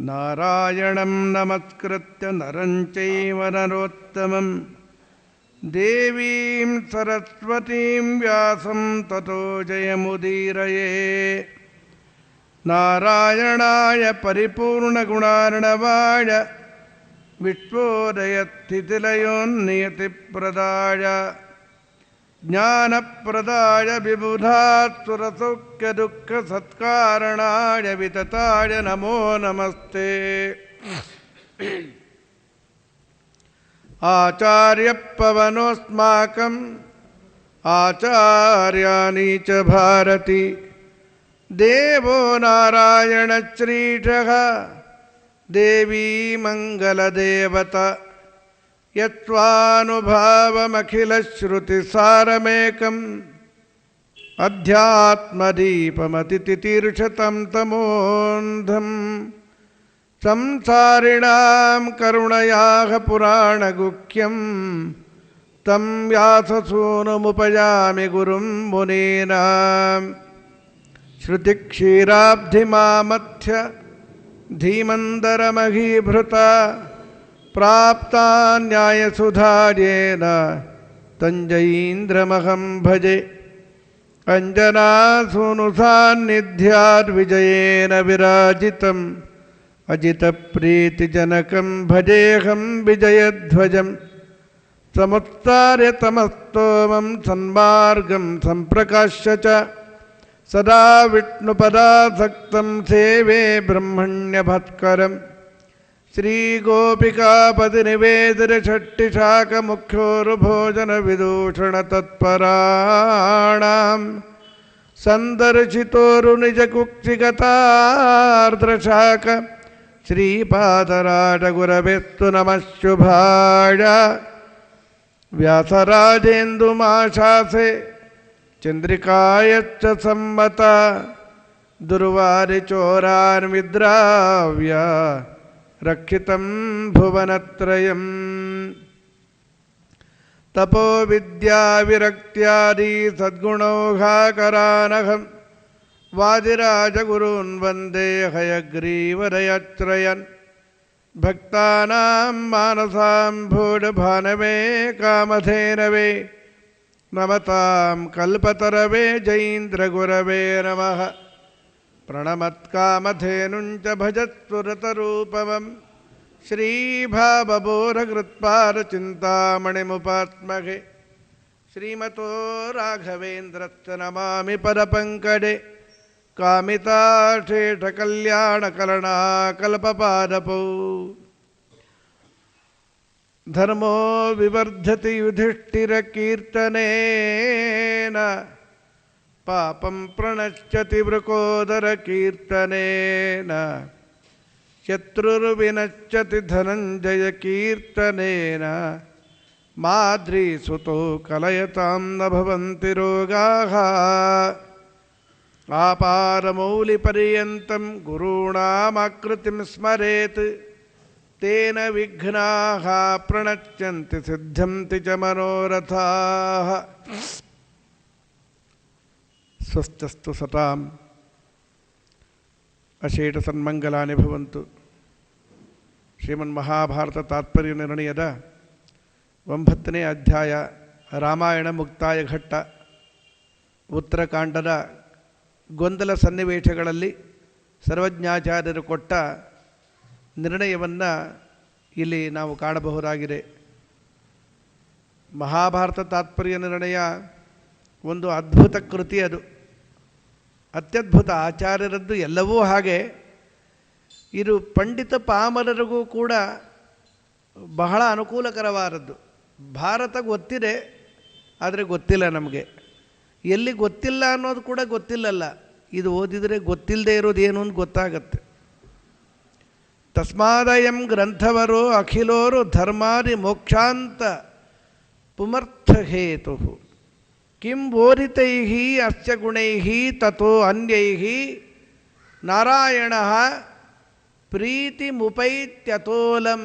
ನಾರಾಯಣಂ ನಮಸ್ಕೃತ್ಯ ನರಂ ಚೈವ ನರೋತ್ತಮಂ ದೇವೀಂ ಸರಸ್ವತೀಂ ವ್ಯಾಸಂ ತತೋ ಜಯಮುದೀರಯೇ. ನಾರಾಯಣಾಯ ಪರಿಪೂರ್ಣಗುಣಾರ್ಣವಾಯ ವಿಶ್ವೋದಯಸ್ಥಿತಿಲಯೋನ್ನಿಯತಿಪ್ರದಾಯ ಜ್ಞಾನಪ್ರದಾಯ ವಿಬುಧಾಸುರಸೌಖ್ಯದುಃಖಸತ್ಕಾರಣಾಯ ವಿತತಾಯ ನಮೋ ನಮಸ್ತೆ. ಆಚಾರ್ಯಪವನೋಸ್ಮಾಕಂ ಆಚಾರ್ಯಾಣಿ ಚ ಭಾರತಿ ದೇವೋ ನಾರಾಯಣಶ್ರೀಷಃ ದೇವೀ ಮಂಗಲದೇವತಾ ಯತ್ಸ್ವಾನುಭಾವಮಖಿಲಶ್ರುತಿಸಾರಮೇಕಂ ಅಧ್ಯಾತ್ಮದೀಪಮತಿತಿತೀರ್ಷತಂ ತಮೋಂಧಂ ಸಂಸಾರಿಣಾಂ ಕರುಣಯಾಃ ಪುರಾಣಗುಖ್ಯಂ ತಂ ವ್ಯಾಸಸೂನುಮುಪಯಾಮಿ ಗುರುಂ ಮುನೀನಾಂ. ಶ್ರುತಿಕ್ಷೀರಾಬ್ಧಿಮಾಮಥ್ಯ ಧೀಮಂದರಮಹೀಭೃತ ಪ್ರಾಪ್ತಾ ನ್ಯಾಯಸುಧಾರ್ಯೇನ ತಂಜಯೀಂದ್ರಮಹಂ ಭಜೆ. ಅಂಜನಾಸೂನುಸಾನ್ನಿಧ್ಯಾದ್ವಿಜಯೇನ ವಿರಾಜಿತಂ ಅಜಿತಪ್ರೀತಿಜನಕಂ ಭಜೇಹಂ ವಿಜಯಧ್ವಜಂ. ಸಮುತ್ಥಾರ್ಯ ತಮಸ್ತೋಮಂ ಸನ್ಮಾರ್ಗಂ ಸಂಪ್ರಕಾಶ್ಯ ಚ ಸದಾ ವಿಷ್ಣುಪದಾಸಕ್ತಂ ಸೇವೆ ಬ್ರಹ್ಮಣ್ಯಭತ್ಕರಂ. ಶ್ರೀಗೋಪಿಕಾಪತಿನಿವೇದಿತಷಟ್ಟಿಶಾಖಮುಖ್ಯೋರುಭೋಜನವಿದೂಷಣತತ್ಪರಾಣಾಂ ಸಂದರ್ಶಿತೋರುನಿಜಕುಕ್ಷಿಗತಾರ್ದ್ರಶಾಖ ಶ್ರೀಪಾದರಾಜಗುರವೆಸ್ತು ನಮಃ ಶುಭಾಯ. ವ್ಯಾಸರಾಜೇಂದುಮಾಶಾಸೆ ಚಂದ್ರಿಕಾಯಚ್ಚ ಸಮ್ಮತ ದುರ್ವಾರಿಚೋರಾನ್ವಿದ್ರಾವ್ಯ ರಕ್ಷಿತಂ ಭುವನತ್ರಯಂ. ತಪೋ ವಿದ್ಯಾ ವಿರಕ್ತ್ಯಾದಿ ಸದ್ಗುಣೌಘಾಕರಾನಹಂ ವಾದಿರಾಜಗುರೂನ್ ವಂದೇ ಹಯಗ್ರೀವದಯಾಶ್ರಯನ್. ಭಕ್ತಾನಾಂ ಮಾನಸಾಂಭೂಢಭಾನವೇ ಕಾಮಧೇನವೇ ನಮತಾಂ ಕಲ್ಪತರವೇ ಜೈಂದ್ರಗುರವೇ ನಮಃ. ಪ್ರಣಮತ್ಕಾಮಧೇನುಂಚ ಭಜತ್ಸುರತರೂಪಮಂ ಶ್ರೀಭಾವಬೋಧಕೃತ್ಪಾದಚಿಂತಾಮಣಿಮುಪಾತ್ಮಗೆ. ಶ್ರೀಮತೋ ರಾಘವೇಂದ್ರಶ್ಚ ನಮಾಮಿ ಪದಪಂಕಜೆ. ಕಾಮಿತಾಶೇಷಕಲ್ಯಾಣಕಲನಾಕಲ್ಪಪಾದಪೌ ಧರ್ಮೋ ವಿವರ್ಧತಿ ಯುಧಿಷ್ಠಿರಕೀರ್ತನೇನ ಪಾಪಂ ಪ್ರಣಶ್ಯತಿ ವೃಕೋದರಕೀರ್ತನೇನ. ಶತ್ರುರ್ವಿನಶ್ಯತಿ ಧನಂಜಯಕೀರ್ತನೇನ. ಮಾದ್ರೀಸುತೋ ಕಲಯತಾಂ ನ ಭವಂತಿ ರೋಗಾಃ. ಆಪಾರಮೌಲಿಪರ್ಯಂತಂ ಗುರುಣಾಮಾಕೃತಿಂ ಸ್ಮರೇತ್ ತೇನ ವಿಘ್ನಾಃ ಪ್ರಣಶ್ಯಂತಿ ಸಿದ್ಧ್ಯಂತಿ ಚ ಮನೋರಥಾಃ. ಸ್ವಸ್ಥಸ್ತು ಸತಾಂ ಅಶೇಷ ಸನ್ಮಂಗಲಾನಿ ಭವಂತು. ಶ್ರೀಮನ್ಮಹಾಭಾರತ ತಾತ್ಪರ್ಯ ನಿರ್ಣಯದ 9ನೇ ಅಧ್ಯಾಯ ರಾಮಾಯಣ ಮುಕ್ತಾಯ ಘಟ್ಟ. ಉತ್ತರಕಾಂಡದ ಗೊಂದಲ ಸನ್ನಿವೇಶಗಳಲ್ಲಿ ಸರ್ವಜ್ಞಾಚಾರ್ಯರು ಕೊಟ್ಟ ನಿರ್ಣಯವನ್ನು ಇಲ್ಲಿ ನಾವು ಕಾಣಬಹುದಾಗಿದೆ. ಮಹಾಭಾರತ ತಾತ್ಪರ್ಯ ನಿರ್ಣಯ ಒಂದು ಅದ್ಭುತ ಕೃತಿ. ಅದು ಅತ್ಯದ್ಭುತ. ಆಚಾರ್ಯರದ್ದು ಎಲ್ಲವೂ ಹಾಗೆ. ಇದು ಪಂಡಿತ ಪಾಮರರಿಗೂ ಕೂಡ ಬಹಳ ಅನುಕೂಲಕರವಾದದ್ದು. ಭಾರತ ಗೊತ್ತಿದೆ, ಆದರೆ ಗೊತ್ತಿಲ್ಲ ನಮಗೆ. ಎಲ್ಲಿ ಗೊತ್ತಿಲ್ಲ ಅನ್ನೋದು ಕೂಡ ಗೊತ್ತಿಲ್ಲಲ್ಲ. ಇದು ಓದಿದರೆ ಗೊತ್ತಿಲ್ಲದೆ ಇರೋದು ಏನು ಅಂತ ಗೊತ್ತಾಗತ್ತೆ. ತಸ್ಮಾದಯಂ ಗ್ರಂಥವರೋ ಅಖಿಲೋರು ಧರ್ಮಾದಿ ಮೋಕ್ಷಾಂತ ಪುಮರ್ಥಹೇತು. ಕಿಂ ಬೋಧಿತೈಃ ಅಸ್ಯ ಗುಣೈಃ ತಥೋ ಅನ್ಯೈಃ ನಾರಾಯಣಃ ಪ್ರೀತಿಮುಪೈತ್ಯತೋಲಂ.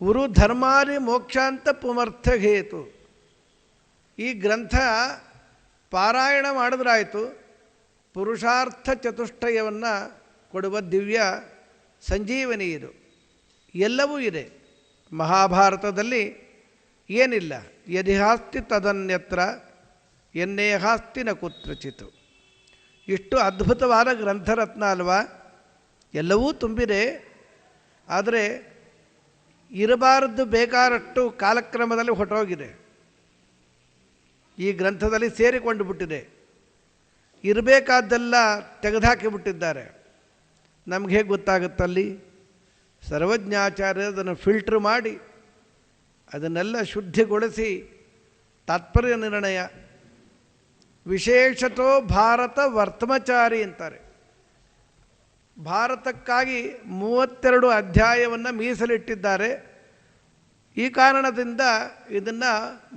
ಗುರು ಧರ್ಮಾದಿ ಮೋಕ್ಷಾಂತ ಪುಮರ್ಥಹೇತು. ಈ ಗ್ರಂಥ ಪಾರಾಯಣ ಮಾಡಿದ್ರಾಯಿತು, ಪುರುಷಾರ್ಥ ಚತುಷ್ಟಯವನ್ನು ಕೊಡುವ ದಿವ್ಯ ಸಂಜೀವನಿ ಇದು. ಎಲ್ಲವೂ ಇದೆ ಮಹಾಭಾರತದಲ್ಲಿ. ಏನಿಲ್ಲ, ಯದಿಹಾಸ್ತಿ ತದನ್ಯತ್ರ ಎನ್ನೇಹಾಸ್ತಿ ನ ಕುತ್ರಚಿತು. ಇಷ್ಟು ಅದ್ಭುತವಾದ ಗ್ರಂಥರತ್ನ ಅಲ್ವಾ, ಎಲ್ಲವೂ ತುಂಬಿದೆ. ಆದರೆ ಇರಬಾರದ್ದು ಬೇಕಾದಷ್ಟು ಕಾಲಕ್ರಮದಲ್ಲಿ ಹೊರಟೋಗಿದೆ, ಈ ಗ್ರಂಥದಲ್ಲಿ ಸೇರಿಕೊಂಡು ಬಿಟ್ಟಿದೆ. ಇರಬೇಕಾದ್ದೆಲ್ಲ ತೆಗೆದುಹಾಕಿಬಿಟ್ಟಿದ್ದಾರೆ. ನಮ್ಗೆ ಹೇಗೆ ಗೊತ್ತಾಗುತ್ತಲ್ಲಿ? ಸರ್ವಜ್ಞಾಚಾರ್ಯ ಅದನ್ನು ಫಿಲ್ಟ್ರ್ ಮಾಡಿ ಅದನ್ನೆಲ್ಲ ಶುದ್ಧಿಗೊಳಿಸಿ ತಾತ್ಪರ್ಯ ನಿರ್ಣಯ, ವಿಶೇಷತೋ ಭಾರತ ವರ್ತಮಚಾರಿ ಅಂತಾರೆ. ಭಾರತಕ್ಕಾಗಿ 32 ಅಧ್ಯಾಯವನ್ನು ಮೀಸಲಿಟ್ಟಿದ್ದಾರೆ. ಈ ಕಾರಣದಿಂದ ಇದನ್ನು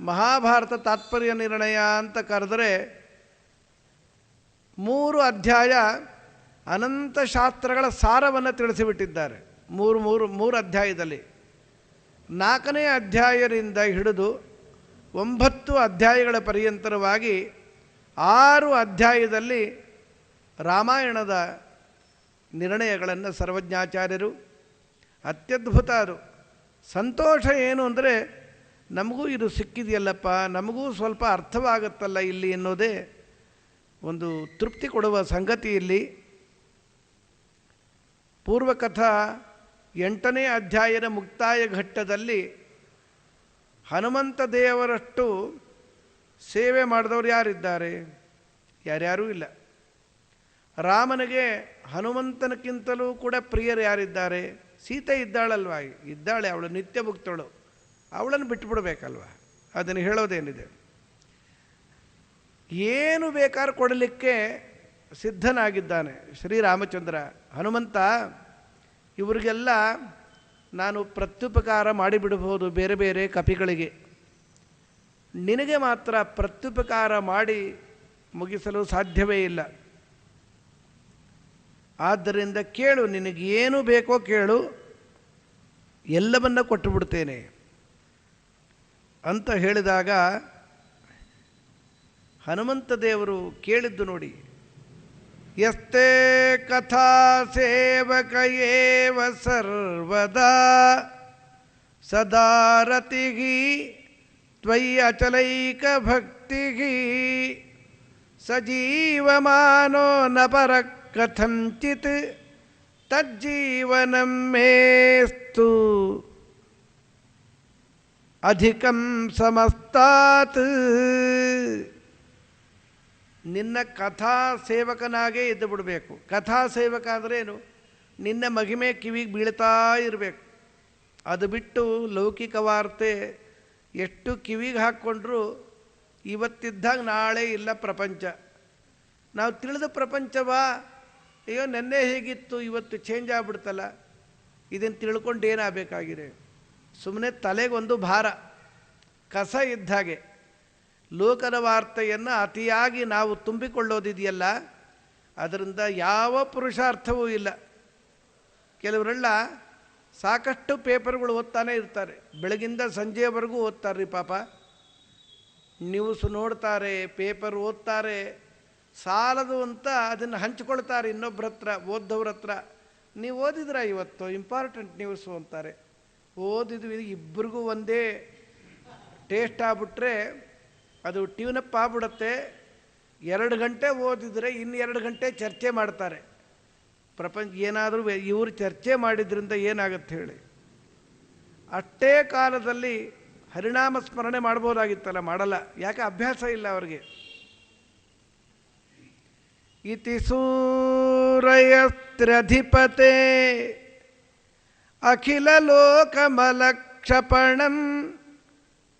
ಮಹಾಭಾರತ ತಾತ್ಪರ್ಯ ನಿರ್ಣಯ ಅಂತ ಕರೆದರೆ 3 ಅಧ್ಯಾಯ ಅನಂತ ಶಾಸ್ತ್ರಗಳ ಸಾರವನ್ನು ತಿಳಿಸಿಬಿಟ್ಟಿದ್ದಾರೆ. ಮೂರು ಅಧ್ಯಾಯದಲ್ಲಿ. 4ನೇ ಅಧ್ಯಾಯದಿಂದ ಹಿಡಿದು 9 ಅಧ್ಯಾಯಗಳ ಪರ್ಯಂತರವಾಗಿ 6 ಅಧ್ಯಾಯದಲ್ಲಿ ರಾಮಾಯಣದ ನಿರ್ಣಯಗಳನ್ನು ಸರ್ವಜ್ಞಾಚಾರ್ಯರು ಅತ್ಯದ್ಭುತ. ಅದು ಸಂತೋಷ ಏನು ಅಂದರೆ ನಮಗೂ ಇದು ಸಿಕ್ಕಿದೆಯಲ್ಲಪ್ಪ, ನಮಗೂ ಸ್ವಲ್ಪ ಅರ್ಥವಾಗುತ್ತಲ್ಲ ಇಲ್ಲಿ ಎನ್ನುವುದೇ ಒಂದು ತೃಪ್ತಿ ಕೊಡುವ ಸಂಗತಿ. ಇಲ್ಲಿ ಪೂರ್ವಕಥಾ 8ನೇ ಅಧ್ಯಾಯದ ಮುಕ್ತಾಯ ಘಟ್ಟದಲ್ಲಿ ಹನುಮಂತ ದೇವರಷ್ಟು ಸೇವೆ ಮಾಡಿದವರು ಯಾರಿದ್ದಾರೆ? ಯಾರ್ಯಾರೂ ಇಲ್ಲ. ರಾಮನಿಗೆ ಹನುಮಂತನಕ್ಕಿಂತಲೂ ಕೂಡ ಪ್ರಿಯರು ಯಾರಿದ್ದಾರೆ? ಸೀತೆ ಇದ್ದಾಳಲ್ವ, ಇದ್ದಾಳೆ, ಅವಳು ನಿತ್ಯ ಭಕ್ತಳು, ಅವಳನ್ನು ಬಿಟ್ಟುಬಿಡ್ಬೇಕಲ್ವ. ಅದನ್ನು ಹೇಳೋದೇನಿದೆ? ಏನು ಬೇಕಾದ್ರೂ ಕೊಡಲಿಕ್ಕೆ ಸಿದ್ಧನಾಗಿದ್ದಾನೆ ಶ್ರೀರಾಮಚಂದ್ರ. ಹನುಮಂತ ಇವರಿಗೆಲ್ಲ ನಾನು ಪ್ರತ್ಯುಪಕಾರ ಮಾಡಿಬಿಡಬಹುದು ಬೇರೆ ಬೇರೆ ಕಪಿಗಳಿಗೆ, ನಿನಗೆ ಮಾತ್ರ ಪ್ರತ್ಯುಪಕಾರ ಮಾಡಿ ಮುಗಿಸಲು ಸಾಧ್ಯವೇ ಇಲ್ಲ. ಆದ್ದರಿಂದ ಕೇಳು, ನಿನಗೇನು ಬೇಕೋ ಕೇಳು, ಎಲ್ಲವನ್ನ ಕೊಟ್ಟು ಬಿಡ್ತೇನೆ ಅಂತ ಹೇಳಿದಾಗ ಹನುಮಂತ ದೇವರು ಕೇಳಿದ್ದು ನೋಡಿ. ಯಸ್ತೆ ಕಥಾ ಸೇವಕಯೇವ ಸರ್ವದಾ ಸದಾ ರತಿಹಿ ತ್ವಯಿ ಅಚಲೈಕ ಭಕ್ತಿಹಿ ಸಜೀವಮಾನೋ ನ ಪರ ಕಥಂಚಿತ್ ತಜ್ಜೀವನಂ ಮೇಸ್ತು ಅಧಿಕಂ ಸಮಸ್ತಾತ್. ನಿನ್ನ ಕಥಾ ಸೇವಕನಾಗೇ ಇದ್ದು ಬಿಡಬೇಕು. ಕಥಾ ಸೇವಕ ಅಂದರೆ ಏನು? ನಿನ್ನ ಮಹಿಮೆ ಕಿವಿಗೆ ಬೀಳ್ತಾ ಇರಬೇಕು. ಅದು ಬಿಟ್ಟು ಲೌಕಿಕ ವಾರ್ತೆ ಎಷ್ಟು ಕಿವಿಗೆ ಹಾಕ್ಕೊಂಡ್ರೂ ಇವತ್ತಿದ್ದಾಗ ನಾಳೆ ಇಲ್ಲ ಪ್ರಪಂಚ. ನಾವು ತಿಳಿದ ಪ್ರಪಂಚವಾ, ಅಯ್ಯೋ ನೆನ್ನೆ ಹೇಗಿತ್ತು ಇವತ್ತು ಚೇಂಜ್ ಆಗಿಬಿಡ್ತಲ್ಲ, ಇದನ್ನು ತಿಳ್ಕೊಂಡು ಏನಾಗಬೇಕಾಗಿದೆ? ಸುಮ್ಮನೆ ತಲೆಗೊಂದು ಭಾರ, ಕಸ ಇದ್ದ ಹಾಗೆ. ಲೋಕದ ವಾರ್ತೆಯನ್ನು ಅತಿಯಾಗಿ ನಾವು ತುಂಬಿಕೊಳ್ಳೋದಿದೆಯಲ್ಲ, ಅದರಿಂದ ಯಾವ ಪುರುಷಾರ್ಥವೂ ಇಲ್ಲ. ಕೆಲವರೆಲ್ಲ ಸಾಕಷ್ಟು ಪೇಪರ್ಗಳು ಓದ್ತಾನೆ ಇರ್ತಾರೆ, ಬೆಳಗಿಂದ ಸಂಜೆಯವರೆಗೂ ಓದ್ತಾರೆ ಪಾಪ. ನ್ಯೂಸ್ ನೋಡ್ತಾರೆ, ಪೇಪರ್ ಓದ್ತಾರೆ, ಸಾಲದು ಅಂತ ಅದನ್ನು ಹಂಚ್ಕೊಳ್ತಾರೆ ಇನ್ನೊಬ್ಬರ ಹತ್ರ, ಓದ್ದವ್ರ ಹತ್ರ. ನೀವು ಓದಿದ್ರ ಇವತ್ತು ಇಂಪಾರ್ಟೆಂಟ್ ನ್ಯೂಸು ಅಂತಾರೆ. ಓದಿದ್ವಿ, ಇಬ್ಬರಿಗೂ ಒಂದೇ ಟೇಸ್ಟ್ ಆಗ್ಬಿಟ್ರೆ ಅದು ಟ್ಯೂನಪ್ ಆಗ್ಬಿಡುತ್ತೆ. 2 ಗಂಟೆ ಓದಿದರೆ ಇನ್ನು 2 ಗಂಟೆ ಚರ್ಚೆ ಮಾಡ್ತಾರೆ. ಪ್ರಪಂಚ ಏನಾದರೂ ಇವರು ಚರ್ಚೆ ಮಾಡಿದ್ರಿಂದ ಏನಾಗುತ್ತೆ ಹೇಳಿ? ಅಷ್ಟೇ ಕಾಲದಲ್ಲಿ ಹರಿನಾಮ ಸ್ಮರಣೆ ಮಾಡ್ಬೋದಾಗಿತ್ತಲ್ಲ, ಮಾಡಲ್ಲ. ಯಾಕೆ? ಅಭ್ಯಾಸ ಇಲ್ಲ ಅವರಿಗೆ. ಇತಿ ಸೂರಯಸ್ತ್ರಧಿಪತೆ ಅಖಿಲ ಲೋಕಮಲಕ್ಷಪಣಂ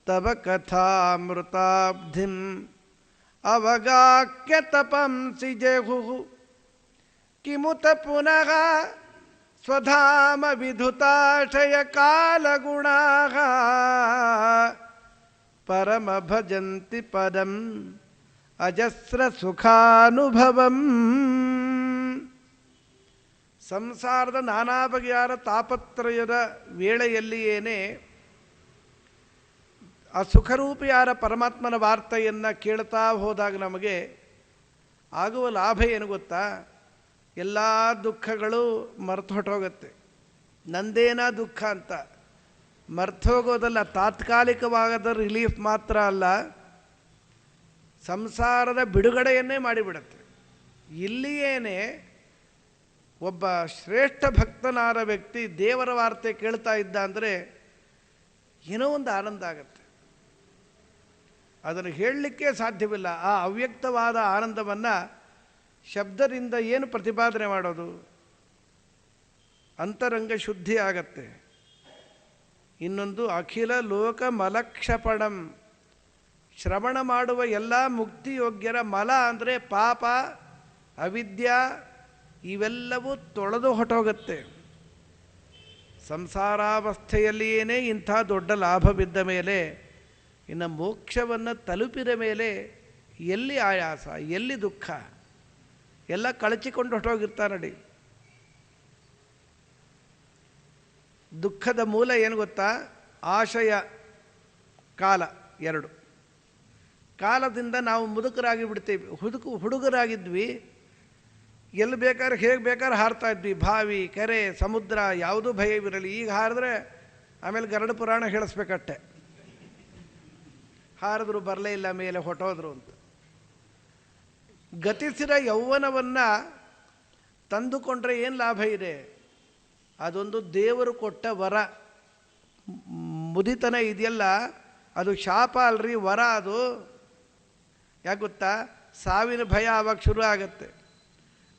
ತವ ಕಥಾಮೃತಾಬ್ಧಿಂ ಅವಗಾಕ್ಯ ತಪಂಸಿ ಜಹುಃ ಕಿಮುತ ಪುನಃ ಸ್ವಧಾಮ ವಿಧುತಾಶಯ ಕಾಲಗುಣಾಃ ಪರಮ ಭಜಂತಿ ಪದಂ ಅಜಸ್ರ ಸುಖಾನುಭವಂ. ಸಂಸಾರದ ನಾನಾ ಬಗೆಯಾದ ತಾಪತ್ರಯದ ವೇಳೆಯಲ್ಲಿಯೇನೆ ಆ ಸುಖರೂಪಿಯಾದ ಪರಮಾತ್ಮನ ವಾರ್ತೆಯನ್ನು ಕೇಳ್ತಾ ಹೋದಾಗ ನಮಗೆ ಆಗುವ ಲಾಭ ಏನು ಗೊತ್ತಾ? ಎಲ್ಲ ದುಃಖಗಳು ಮರ್ತು ಹೊಟ್ಟೋಗುತ್ತೆ. ನಂದೇನ ದುಃಖ ಅಂತ ಮರ್ತೋಗೋದಲ್ಲ, ತಾತ್ಕಾಲಿಕವಾದ ರಿಲೀಫ್ ಮಾತ್ರ ಅಲ್ಲ, ಸಂಸಾರದ ಬಿಡುಗಡೆಯನ್ನೇ ಮಾಡಿಬಿಡುತ್ತೆ. ಇಲ್ಲಿಯೇನೆ ಒಬ್ಬ ಶ್ರೇಷ್ಠ ಭಕ್ತನಾದ ವ್ಯಕ್ತಿ ದೇವರ ವಾರ್ತೆ ಕೇಳ್ತಾ ಇದ್ದ ಅಂದರೆ ಏನೋ ಒಂದು ಆನಂದ ಆಗುತ್ತೆ. ಅದನ್ನು ಹೇಳಲಿಕ್ಕೆ ಸಾಧ್ಯವಿಲ್ಲ. ಆ ಅವ್ಯಕ್ತವಾದ ಆನಂದವನ್ನು ಶಬ್ದದಿಂದ ಏನು ಪ್ರತಿಪಾದನೆ ಮಾಡೋದು? ಅಂತರಂಗ ಶುದ್ಧಿ ಆಗತ್ತೆ. ಇನ್ನೊಂದು ಅಖಿಲ ಲೋಕ ಮಲಕ್ಷಪಣಂ, ಶ್ರವಣ ಮಾಡುವ ಎಲ್ಲ ಮುಕ್ತಿಯೋಗ್ಯರ ಮಲ ಅಂದರೆ ಪಾಪ, ಅವಿದ್ಯಾ ಇವೆಲ್ಲವೂ ತೊಳೆದು ಹೊಟ್ಟೋಗುತ್ತೆ. ಸಂಸಾರಾವಸ್ಥೆಯಲ್ಲಿಯೇ ಇಂಥ ದೊಡ್ಡ ಲಾಭವಿದ್ದ ಮೇಲೆ ಇನ್ನು ಮೋಕ್ಷವನ್ನು ತಲುಪಿದ ಮೇಲೆ ಎಲ್ಲಿ ಆಯಾಸ, ಎಲ್ಲಿ ದುಃಖ, ಎಲ್ಲ ಕಳಚಿಕೊಂಡು ಹೊಟ್ಟೋಗಿರ್ತಾನಡಿ. ದುಃಖದ ಮೂಲ ಏನು ಗೊತ್ತಾ? ಆಶಯ, ಕಾಲ. ಎರಡು ಕಾಲದಿಂದ ನಾವು ಮುದುಕರಾಗಿ ಬಿಡ್ತೇವೆ. ಹುಡುಗರಾಗಿದ್ವಿ, ಎಲ್ಲಿ ಬೇಕಾದ್ರೆ ಹೇಗೆ ಬೇಕಾದ್ರೆ ಹಾರ್ತಾ ಇದ್ವಿ. ಬಾವಿ, ಕೆರೆ, ಸಮುದ್ರ ಯಾವುದೂ ಭಯವಿರಲಿ. ಈಗ ಹಾರಿದ್ರೆ ಆಮೇಲೆ ಗರುಡ ಪುರಾಣ ಹೇಳಿಸ್ಬೇಕಟ್ಟೆ, ಹಾರಿದ್ರು ಬರಲೇ ಇಲ್ಲ, ಮೇಲೆ ಹೊಟ್ಟೋದ್ರು ಅಂತ. ಗತಿಸಿದ ಯೌವನವನ್ನು ತಂದುಕೊಂಡ್ರೆ ಏನು ಲಾಭ ಇದೆ? ಅದೊಂದು ದೇವರು ಕೊಟ್ಟ ವರ. ಮುದಿತನ ಇದೆಯಲ್ಲ, ಅದು ಶಾಪ ಅಲ್ರಿ, ವರ ಅದು. ಯಾಕೆ ಗೊತ್ತಾ? ಸಾವಿನ ಭಯ ಆವಾಗ ಶುರು ಆಗತ್ತೆ.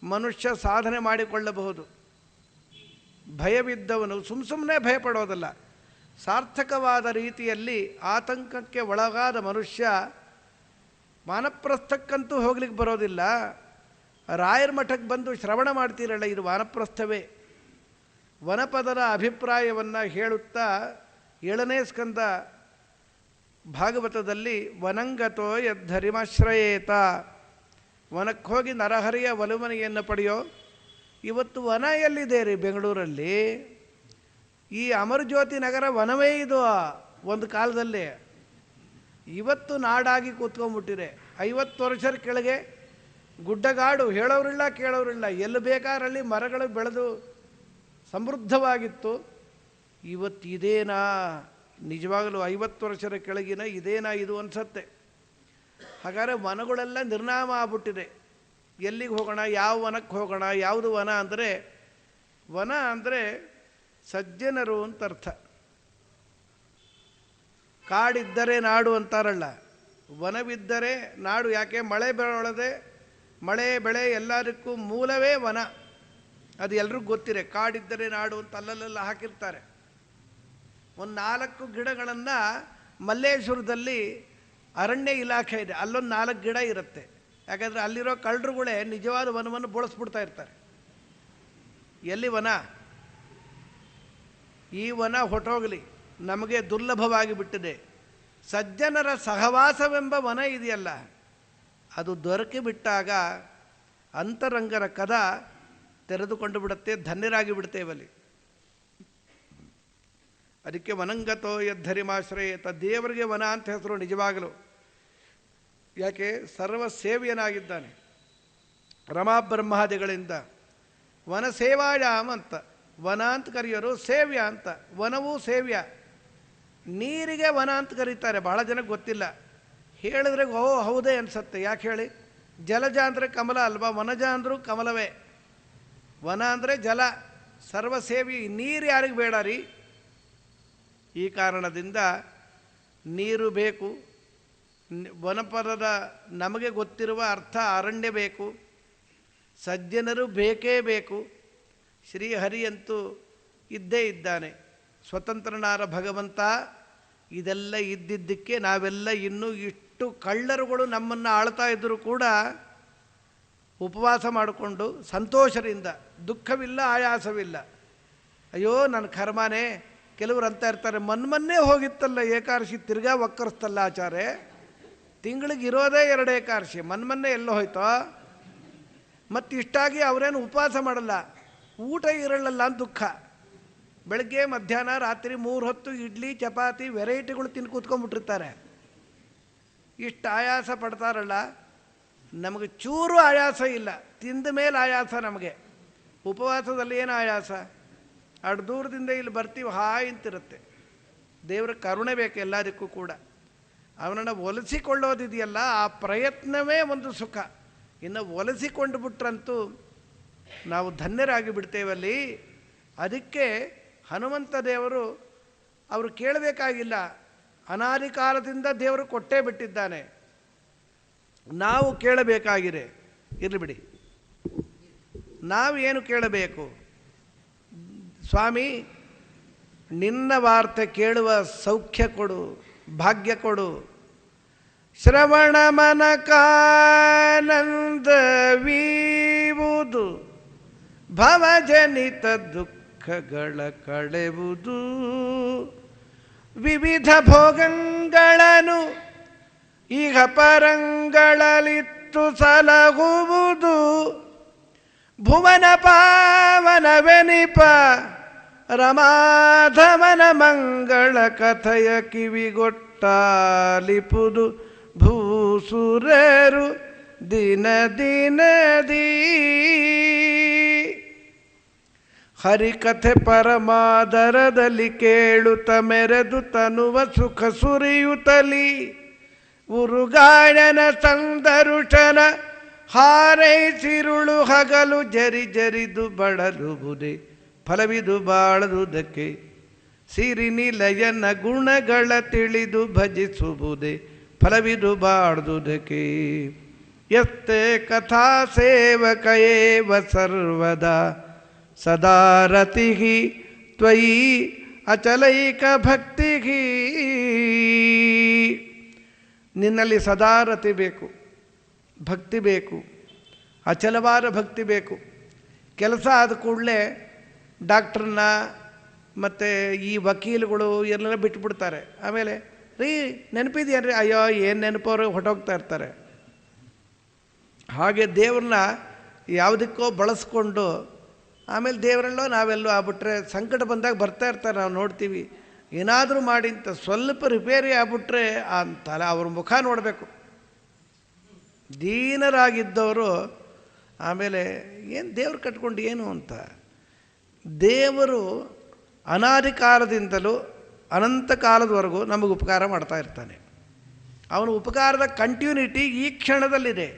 ಮನುಷ್ಯ ಸಾಧನೆ ಮಾಡಿಕೊಳ್ಳಬಹುದು. ಭಯವಿದ್ದವನು ಸುಮ್ಮನೆ ಭಯಪಡೋದಲ್ಲ, ಸಾರ್ಥಕವಾದ ರೀತಿಯಲ್ಲಿ ಆತಂಕಕ್ಕೆ ಒಳಗಾದ ಮನುಷ್ಯ ವಾನಪ್ರಸ್ಥಕ್ಕಂತೂ ಹೋಗ್ಲಿಕ್ಕೆ ಬರೋದಿಲ್ಲ. ರಾಯರ ಮಠಕ್ಕೆ ಬಂದು ಶ್ರವಣ ಮಾಡ್ತೀರಲ್ಲ, ಇದು ವಾನಪ್ರಸ್ಥವೇ. ವನಪದರ ಅಭಿಪ್ರಾಯವನ್ನು ಹೇಳುತ್ತಾ 7ನೇ ಸ್ಕಂದ ಭಾಗವತದಲ್ಲಿ ವನಂಗತೋ ಯದ್ಧರಿಮಾಶ್ರಯೇತ, ವನಕ್ಕೆ ಹೋಗಿ ನರಹರಿಯ ಒಲುಮನೆಯನ್ನು ಪಡೆಯೋ. ಇವತ್ತು ವನ ಎಲ್ಲಿದೆ ರೀ ಬೆಂಗಳೂರಲ್ಲಿ? ಈ ಅಮರಜ್ಯೋತಿ ನಗರ ವನವೇ ಇದು ಒಂದು ಕಾಲದಲ್ಲಿ. ಇವತ್ತು ನಾಡಾಗಿ ಕೂತ್ಕೊಂಡ್ಬಿಟ್ಟಿದೆ. 50 ವರ್ಷದ ಕೆಳಗೆ ಗುಡ್ಡಗಾಡು, ಹೇಳೋರಿಲ್ಲ ಕೇಳೋರಿಲ್ಲ, ಎಲ್ಲಿ ಬೇಕಾರಲ್ಲಿ ಮರಗಳು ಬೆಳೆದು ಸಮೃದ್ಧವಾಗಿತ್ತು. ಇವತ್ತು ಇದೇನಾ? ನಿಜವಾಗಲೂ 50 ವರ್ಷದ ಕೆಳಗಿನ ಇದೇನಾ ಇದು ಅನಿಸತ್ತೆ. ಹಾಗಾದರೆ ವನಗಳೆಲ್ಲ ನಿರ್ನಾಮ ಆಗ್ಬಿಟ್ಟಿದೆ. ಎಲ್ಲಿಗೆ ಹೋಗೋಣ, ಯಾವ ವನಕ್ಕೆ ಹೋಗೋಣ? ಯಾವುದು ವನ ಅಂದರೆ, ವನ ಅಂದರೆ ಸಜ್ಜನರು ಅಂತ ಅರ್ಥ. ಕಾಡಿದ್ದರೆ ನಾಡು ಅಂತಾರಲ್ಲ, ವನವಿದ್ದರೆ ನಾಡು. ಯಾಕೆ? ಮಳೆ ಬೆಳೆಯದೆ, ಮಳೆ ಬೆಳೆ ಎಲ್ಲದಕ್ಕೂ ಮೂಲವೇ ವನ. ಅದು ಎಲ್ರಿಗೂ ಗೊತ್ತಿದೆ. ಕಾಡಿದ್ದರೆ ನಾಡು ಅಂತ ಅಲ್ಲಲ್ಲೆಲ್ಲ ಹಾಕಿರ್ತಾರೆ. ಒಂದು 4 ಗಿಡಗಳನ್ನು ಮಲ್ಲೇಶ್ವರದಲ್ಲಿ ಅರಣ್ಯ ಇಲಾಖೆ ಇದೆ, ಅಲ್ಲೊಂದು 4 ಗಿಡ ಇರುತ್ತೆ. ಯಾಕಂದರೆ ಅಲ್ಲಿರೋ ಕಳ್ಳರುಗಳೇ ನಿಜವಾದ ವನವನ್ನು ಬೋಳಿಸ್ಬಿಡ್ತಾ ಇರ್ತಾರೆ. ಎಲ್ಲಿ ವನ? ಈ ವನ ಹೊಟ್ಟೋಗಲಿ, ನಮಗೆ ದುರ್ಲಭವಾಗಿ ಬಿಟ್ಟಿದೆ. ಸಜ್ಜನರ ಸಹವಾಸವೆಂಬ ವನ ಇದೆಯಲ್ಲ, ಅದು ದೊರಕಿ ಬಿಟ್ಟಾಗ ಅಂತರಂಗರ ಕದ ತೆರೆದುಕೊಂಡು ಬಿಡುತ್ತೆ, ಧನ್ಯರಾಗಿ ಬಿಡ್ತೇವಲ್ಲಿ. ಅದಕ್ಕೆ ವನಂಗತೋ ಯದ್ಧರಿಮಾಶ್ರಯೇತ, ದೇವರಿಗೆ ವನ ಅಂತ ಹೆಸರು ನಿಜವಾಗಲು. ಯಾಕೆ? ಸರ್ವ ಸೇವ್ಯನಾಗಿದ್ದಾನೆ ರಮಾಬ್ರಹ್ಮಾದಿಗಳಿಂದ. ವನ ಸೇವಾಯಾಮ್ ಅಂತ, ವನ ಅಂತ ಕರೆಯೋರು, ಸೇವ್ಯ ಅಂತ. ವನವೂ ಸೇವ್ಯ. ನೀರಿಗೆ ವನ ಅಂತ ಕರೀತಾರೆ, ಬಹಳ ಜನಕ್ಕೆ ಗೊತ್ತಿಲ್ಲ. ಹೇಳಿದ್ರೆ ಓ ಹೌದೇ ಅನಿಸತ್ತೆ. ಯಾಕೆ ಹೇಳಿ? ಜಲಜ ಅಂದರೆ ಕಮಲ ಅಲ್ವಾ? ವನಜ ಅಂದರೂ ಕಮಲವೇ. ವನ ಅಂದರೆ ಜಲ, ಸರ್ವಸೇವಿ. ನೀರು ಯಾರಿಗೆ ಬೇಡ ರೀ? ಈ ಕಾರಣದಿಂದ ನೀರು ಬೇಕು. ವನಪದದ ನಮಗೆ ಗೊತ್ತಿರುವ ಅರ್ಥ ಅರಣ್ಯ ಬೇಕು, ಸಜ್ಜನರು ಬೇಕೇ ಬೇಕು. ಶ್ರೀಹರಿಯಂತೂ ಇದ್ದೇ ಇದ್ದಾನೆ, ಸ್ವತಂತ್ರನಾದ ಭಗವಂತ. ಇದೆಲ್ಲ ಇದ್ದಿದ್ದಕ್ಕೆ ನಾವೆಲ್ಲ ಇನ್ನೂ ಇಷ್ಟು ಕಳ್ಳರುಗಳು ನಮ್ಮನ್ನು ಆಳ್ತಾ ಇದ್ದರೂ ಕೂಡ ಉಪವಾಸ ಮಾಡಿಕೊಂಡು ಸಂತೋಷದಿಂದ, ದುಃಖವಿಲ್ಲ, ಆಯಾಸವಿಲ್ಲ. ಅಯ್ಯೋ ನನ್ನ ಕರ್ಮನೇ. ಕೆಲವರು ಅಂತ ಇರ್ತಾರೆ, ಮೊನ್ನೆ ಹೋಗಿತ್ತಲ್ಲ ಏಕಾದಶಿ, ತಿರ್ಗಾ ಒಕ್ಕರಿಸ್ತಲ್ಲ ಆಚಾರ್ಯ, ತಿಂಗಳಿಗೆ ಇರೋದೇ 2 ಏಕಾದಶಿ, ಮೊನ್ನೆ ಎಲ್ಲೋ ಹೋಯ್ತೋ. ಮತ್ತು ಇಷ್ಟಾಗಿ ಅವರೇನು ಉಪವಾಸ ಮಾಡಲ್ಲ, ಊಟ ಇರಲ್ಲ ಅಂತ ದುಃಖ. ಬೆಳಗ್ಗೆ ಮಧ್ಯಾಹ್ನ ರಾತ್ರಿ 3 ಹೊತ್ತು ಇಡ್ಲಿ ಚಪಾತಿ ವೆರೈಟಿಗಳು ತಿಂದು ಕೂತ್ಕೊಂಡ್ಬಿಟ್ಟಿರ್ತಾರೆ. ಇಷ್ಟು ಆಯಾಸ ಪಡ್ತಾರಲ್ಲ, ನಮಗೆ ಚೂರು ಆಯಾಸ ಇಲ್ಲ. ತಿಂದ ಮೇಲೆ ಆಯಾಸ ನಮಗೆ. ಉಪವಾಸದಲ್ಲಿ ಏನು ಆಯಾಸ? ಅಷ್ಟು ದೂರದಿಂದ ಇಲ್ಲಿ ಬರ್ತೀವಿ, ಹಾಯ್ ಅಂತಿರುತ್ತೆ. ದೇವರ ಕರುಣೆ ಬೇಕು ಎಲ್ಲದಕ್ಕೂ ಕೂಡ. ಅವನನ್ನು ಒಲಿಸಿಕೊಳ್ಳೋದಿದೆಯಲ್ಲ, ಆ ಪ್ರಯತ್ನವೇ ಒಂದು ಸುಖ. ಇನ್ನು ಒಲಿಸಿಕೊಂಡು ಬಿಟ್ರಂತೂ ನಾವು ಧನ್ಯರಾಗಿ ಬಿಡ್ತೇವಲ್ಲಿ. ಅದಕ್ಕೆ ಹನುಮಂತ ದೇವರು ಅವರು ಕೇಳಬೇಕಾಗಿಲ್ಲ, ಅನಾದಿ ಕಾಲದಿಂದ ದೇವರು ಕೊಟ್ಟೇ ಬಿಟ್ಟಿದ್ದಾನೆ. ನಾವು ಕೇಳಬೇಕಾಗಿದೆ. ಇರಲಿ ಬಿಡಿ, ನಾವು ಏನು ಕೇಳಬೇಕು? ಸ್ವಾಮಿ, ನಿನ್ನ ವಾರ್ತೆ ಕೇಳುವ ಸೌಖ್ಯ ಕೊಡು, ಭಾಗ್ಯ ಕೊಡು. ಶ್ರವಣ ಮನಕಾನಂದವೀವುದು, ಭವಜನಿತ ದುಃಖಗಳ ಕಳೆವುದು. ವಿವಿಧ ಭೋಗಗಳನ್ನು ಈಗ ಪರಂಗಳಲಿತ್ತು ಸಲಹುವುದು. ಭುವನ ಪಾವನವೆನಿಪ ರಮಾಧವನ ಮಂಗಳ ಕಥೆಯ ಕಿವಿಗೊಟ್ಟಾಲಿಪುದು. ಭೂಸುರರು ದಿನ ದಿನದೀ ಹರಿಕಥೆ ಪರಮಾದರದಲ್ಲಿ ಕೇಳುತ್ತ ಮೆರೆದು ತನುವ ಸುಖ ಸುರಿಯುತ್ತಲಿ. ಉರುಗಾಯನ ಸಂದರುಷನ ಹಾರೈಸಿರುಳು ಹಗಲು ಜರಿ ಜರಿದು ಬಳಲುವುದೇ ಫಲವಿದು ಬಾಳುವುದಕ್ಕೆ. ಸಿರಿ ನಿಲಯನ ಗುಣಗಳ ತಿಳಿದು ಭಜಿಸುವುದೇ ಫಲವಿದು ಬಾಳುವುದಕ್ಕೆ. ಯಸ್ತೆ ಕಥಾ ಸೇವಕಯೇವ ಸರ್ವದಾ ಸದಾ ರತಿಹಿ ತ್ವಯಿ ಅಚಲೈಕ ಭಕ್ತಿಹಿ. ನಿನ್ನಲ್ಲಿ ಸದಾ ರತಿ ಬೇಕು, ಭಕ್ತಿ ಬೇಕು, ಅಚಲವಾದ ಭಕ್ತಿ ಬೇಕು. ಕೆಲಸ ಆದ ಕೂಡಲೇ ಡಾಕ್ಟ್ರನ್ನ ಮತ್ತು ಈ ವಕೀಲುಗಳು ಎಲ್ಲ ಬಿಟ್ಬಿಡ್ತಾರೆ. ಆಮೇಲೆ ರೀ ನೆನಪಿದೆಯೇನ್ರಿ? ಅಯ್ಯೋ ಏನು ನೆನಪವರು ಹೊಟ್ಟೋಗ್ತಾ ಇರ್ತಾರೆ. ಹಾಗೆ ದೇವ್ರನ್ನ ಯಾವುದಕ್ಕೋ ಬಳಸ್ಕೊಂಡು ಆಮೇಲೆ ದೇವರೆಲ್ಲೋ ನಾವೆಲ್ಲೋ ಆಗ್ಬಿಟ್ರೆ ಸಂಕಟ ಬಂದಾಗ ಬರ್ತಾ ಇರ್ತಾರೆ, ನಾವು ನೋಡ್ತೀವಿ. ಏನಾದರೂ ಮಾಡಿ ಅಂತ ಸ್ವಲ್ಪ ರಿಪೇರಿ ಆಗ್ಬಿಟ್ರೆ ಅಂತಲ್ಲ, ಅವ್ರ ಮುಖ ನೋಡಬೇಕು. ದೀನರಾಗಿದ್ದವರು ಆಮೇಲೆ ಏನು ದೇವ್ರು ಕಟ್ಕೊಂಡು ಏನು ಅಂತ. ದೇವರು ಅನಾದಿ ಕಾಲದಿಂದಲೂ ಅನಂತ ಕಾಲದವರೆಗೂ ನಮಗೆ ಉಪಕಾರ ಮಾಡ್ತಾ ಇರ್ತಾನೆ. ಅವನ ಉಪಕಾರದ ಕಂಟ್ಯೂನಿಟಿ ಈ ಕ್ಷಣದಲ್ಲಿದೆ.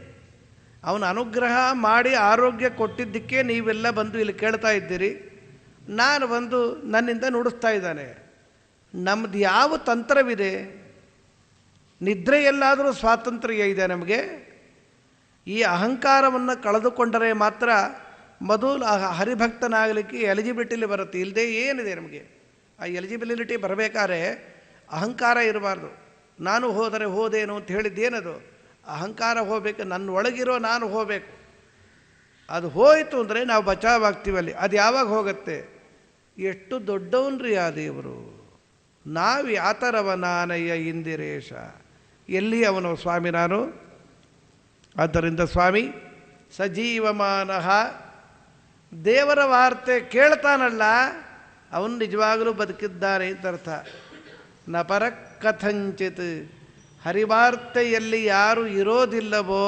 ಅವನ ಅನುಗ್ರಹ ಮಾಡಿ ಆರೋಗ್ಯ ಕೊಟ್ಟಿದ್ದಕ್ಕೆ ನೀವೆಲ್ಲ ಬಂದು ಇಲ್ಲಿ ಕೇಳ್ತಾ ಇದ್ದೀರಿ. ನಾನು ಬಂದು ನನ್ನಿಂದ ನುಡಿಸ್ತಾ ಇದ್ದಾನೆ. ನಮ್ಮದು ಯಾವ ತಂತ್ರವಿದೆ? ನಿದ್ರೆಯಲ್ಲಾದರೂ ಸ್ವಾತಂತ್ರ್ಯ ಇದೆ ನಮಗೆ. ಈ ಅಹಂಕಾರವನ್ನು ಕಳೆದುಕೊಂಡರೆ ಮಾತ್ರ ಮೊದಲು ಹರಿಭಕ್ತನಾಗಲಿಕ್ಕೆ ಎಲಿಜಿಬಿಲಿಟಿಲಿ ಬರುತ್ತೆ. ಇಲ್ಲದೆ ಏನಿದೆ ನಮಗೆ? ಆ ಎಲಿಜಿಬಿಲಿಟಿ ಬರಬೇಕಾದ್ರೆ ಅಹಂಕಾರ ಇರಬಾರ್ದು. ನಾನು ಹೋದರೆ ಹೋದೇನು ಅಂತ ಹೇಳಿದ್ದೇನದು? ಅಹಂಕಾರ ಹೋಗಬೇಕು, ನನ್ನ ಒಳಗಿರೋ ನಾನು ಹೋಗಬೇಕು. ಅದು ಹೋಯಿತು ಅಂದರೆ ನಾವು ಬಚಾವಾಗ್ತೀವಲ್ಲಿ. ಅದು ಯಾವಾಗ ಹೋಗುತ್ತೆ? ಎಷ್ಟು ದೊಡ್ಡವನ್ರಿ ಆ ದೇವರು. ನಾವು ಯಾತರವನಾನಯ್ಯ ಇಂದಿರೇಶ, ಎಲ್ಲಿ ಅವನು ಸ್ವಾಮಿ ನಾನು. ಆದ್ದರಿಂದ ಸ್ವಾಮಿ ಸಜೀವಮಾನಃ, ದೇವರ ವಾರ್ತೆ ಕೇಳ್ತಾನಲ್ಲ ಅವನು ನಿಜವಾಗಲೂ ಬದುಕಿದ್ದಾನೆ ಅಂತ ಅರ್ಥ. ನ ಪರ ಕಥಂಚಿತ್, ಹರಿವಾರ್ತೆಯಲ್ಲಿ ಯಾರು ಇರೋದಿಲ್ಲವೋ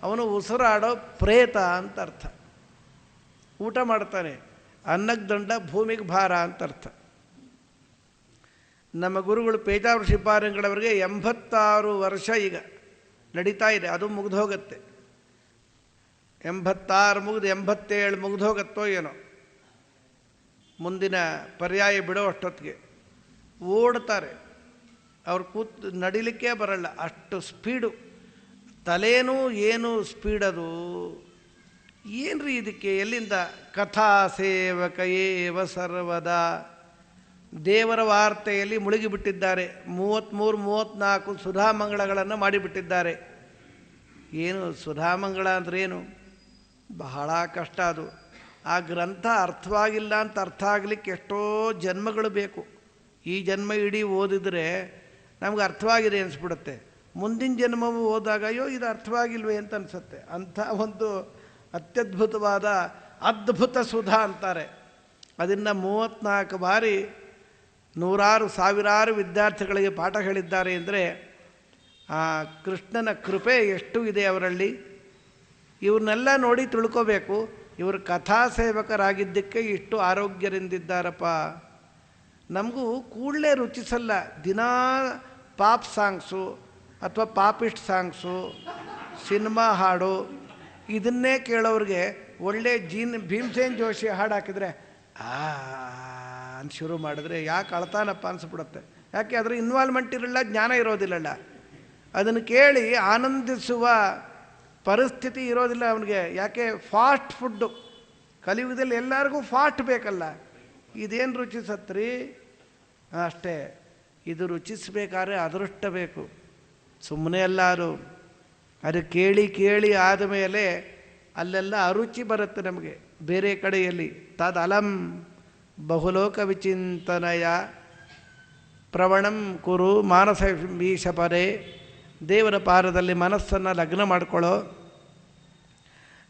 ಅವನು ಉಸಿರಾಡೋ ಪ್ರೇತ ಅಂತ ಅರ್ಥ. ಊಟ ಮಾಡ್ತಾನೆ, ಅನ್ನಕ್ಕೆ ದಂಡ ಭೂಮಿಗೆ ಭಾರ ಅಂತ ಅರ್ಥ. ನಮ್ಮ ಗುರುಗಳು ಪೇಜಾವರ ಶಿಪಾರಂಗಳವರಿಗೆ 86 ವರ್ಷ ಈಗ ನಡೀತಾ ಇದೆ. ಅದು ಮುಗಿದು ಹೋಗುತ್ತೆ. 86 ಮುಗಿದು 87 ಮುಗಿದು ಹೋಗುತ್ತೋ ಏನೋ. ಮುಂದಿನ ಪರ್ಯಾಯ ಬಿಡೋ ಅಷ್ಟೊತ್ತಿಗೆ ಓಡ್ತಾರೆ. ಅವ್ರು ಕೂತು ನಡಿಲಿಕ್ಕೆ ಬರಲ್ಲ, ಅಷ್ಟು ಸ್ಪೀಡು. ತಲೇನೂ ಏನು ಸ್ಪೀಡದು. ಏನ್ರಿ ಇದಕ್ಕೆ? ಎಲ್ಲಿಂದ? ಕಥಾ ಸೇವಕಯೇವ ಸರ್ವದಾ, ದೇವರ ವಾರ್ತೆಯಲ್ಲಿ ಮುಳುಗಿಬಿಟ್ಟಿದ್ದಾರೆ. 33-34 ಸುಧಾಮಂಗಳಗಳನ್ನು ಮಾಡಿಬಿಟ್ಟಿದ್ದಾರೆ. ಏನು ಸುಧಾಮಂಗಳ ಅಂದ್ರೇನು? ಬಹಳ ಕಷ್ಟ ಅದು. ಆ ಗ್ರಂಥ ಅರ್ಥವಾಗಿಲ್ಲ ಅಂತ ಅರ್ಥ ಆಗಲಿಕ್ಕೆ ಎಷ್ಟೋ ಜನ್ಮಗಳು ಬೇಕು. ಈ ಜನ್ಮ ಇಡೀ ಓದಿದರೆ ನಮ್ಗೆ ಅರ್ಥವಾಗಿದೆ ಅನಿಸ್ಬಿಡುತ್ತೆ. ಮುಂದಿನ ಜನ್ಮವು ಓದಾಗ ಅಯ್ಯೋ ಇದು ಅರ್ಥವಾಗಿಲ್ವೇ ಅಂತ ಅನಿಸುತ್ತೆ. ಅಂಥ ಒಂದು ಅತ್ಯದ್ಭುತವಾದ ಅದ್ಭುತ ಸುಧಾ ಅಂತಾರೆ. ಅದನ್ನು 34 ಬಾರಿ ನೂರಾರು ಸಾವಿರಾರು ವಿದ್ಯಾರ್ಥಿಗಳಿಗೆ ಪಾಠ ಹೇಳಿದ್ದಾರೆ ಅಂದರೆ ಆ ಕೃಷ್ಣನ ಕೃಪೆ ಎಷ್ಟು ಇದೆ ಅವರಲ್ಲಿ. ಇವ್ರನ್ನೆಲ್ಲ ನೋಡಿ ತಿಳ್ಕೋಬೇಕು. ಇವರು ಕಥಾ ಸೇವಕರಾಗಿದ್ದಕ್ಕೆ ಇಷ್ಟು ಆರೋಗ್ಯರಿಂದಿದ್ದಾರಪ್ಪ. ನಮಗೂ ಕೂಡಲೇ ರುಚಿಸಲ್ಲ. ದಿನಾ ಪಾಪ್ ಸಾಂಗ್ಸು ಅಥವಾ ಪಾಪಿಸ್ಟ್ ಸಾಂಗ್ಸು, ಸಿನಿಮಾ ಹಾಡು ಇದನ್ನೇ ಕೇಳೋರಿಗೆ ಒಳ್ಳೆ ಭೀಮಸೇನ್ ಜೋಶಿ ಹಾಡು ಹಾಕಿದರೆ ಅಂತ ಶುರು ಮಾಡಿದ್ರೆ ಯಾಕೆ ಅಳ್ತಾನಪ್ಪ ಅನಿಸ್ಬಿಡುತ್ತೆ. ಯಾಕೆ ಅದರ ಇನ್ವಾಲ್ವ್ಮೆಂಟ್ ಇರಲ್ಲ, ಜ್ಞಾನ ಇರೋದಿಲ್ಲಲ್ಲ. ಅದನ್ನು ಕೇಳಿ ಆನಂದಿಸುವ ಪರಿಸ್ಥಿತಿ ಇರೋದಿಲ್ಲ ಅವನಿಗೆ. ಯಾಕೆ ಫಾಸ್ಟ್ ಫುಡ್ಡು ಕಲಿಯುಗದಲ್ಲಿ ಎಲ್ಲರಿಗೂ ಫಾಸ್ಟ್ ಬೇಕಲ್ಲ. ಇದೇನು ರುಚಿಸತ್ರಿ ಅಷ್ಟೇ. ಇದು ರುಚಿಸಬೇಕಾದ್ರೆ ಅದೃಷ್ಟ ಬೇಕು, ಸುಮ್ಮನೆ ಎಲ್ಲರೂ ಅದು ಕೇಳಿ ಕೇಳಿ ಆದಮೇಲೆ ಅಲ್ಲೆಲ್ಲ ಅರುಚಿ ಬರುತ್ತೆ ನಮಗೆ. ಬೇರೆ ಕಡೆಯಲ್ಲಿ ತದಲಂ ಬಹುಲೋಕ ವಿಚಿಂತನಯ ಪ್ರವಣಂ ಕುರು ಮಾನಸ ಮೀಶಪರೆ, ದೇವರ ಪಾರದಲ್ಲಿ ಮನಸ್ಸನ್ನು ಲಗ್ನ ಮಾಡ್ಕೊಳ್ಳೋ.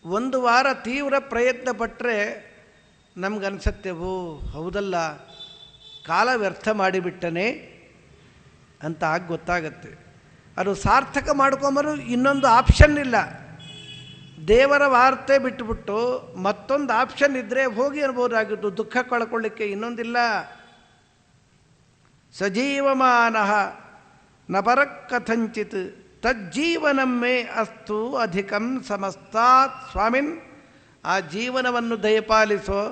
ಒಂದು ವಾರ ತೀವ್ರ ಪ್ರಯತ್ನ ಪಟ್ಟರೆ ನಮಗನ್ಸತ್ತೆ, ಓ ಹೌದಲ್ಲ ಕಾಲ ವ್ಯರ್ಥ ಮಾಡಿಬಿಟ್ಟನೆ ಅಂತ ಆಗಿ ಗೊತ್ತಾಗತ್ತೆ. ಅದು ಸಾರ್ಥಕ ಮಾಡ್ಕೊಂಬರು ಇನ್ನೊಂದು ಆಪ್ಷನ್ ಇಲ್ಲ. ದೇವರ ವಾರ್ತೆ ಬಿಟ್ಟುಬಿಟ್ಟು ಮತ್ತೊಂದು ಆಪ್ಷನ್ ಇದ್ದರೆ ಹೋಗಿ ಅನ್ಬೋದಾಗಿದ್ದು. ದುಃಖ ಕಳ್ಕೊಳ್ಳಿಕ್ಕೆ ಇನ್ನೊಂದಿಲ್ಲ. ಸಜೀವಮಾನಃ ನ ಪರಕ್ಕಥಂಚಿತ್ ತಜ್ಜೀವನಮ್ಮೇ ಅಸ್ತು ಅಧಿಕಂ ಸಮಸ್ತಾತ್. ಸ್ವಾಮಿನ್, ಆ ಜೀವನವನ್ನು ದಯಪಾಲಿಸೋ.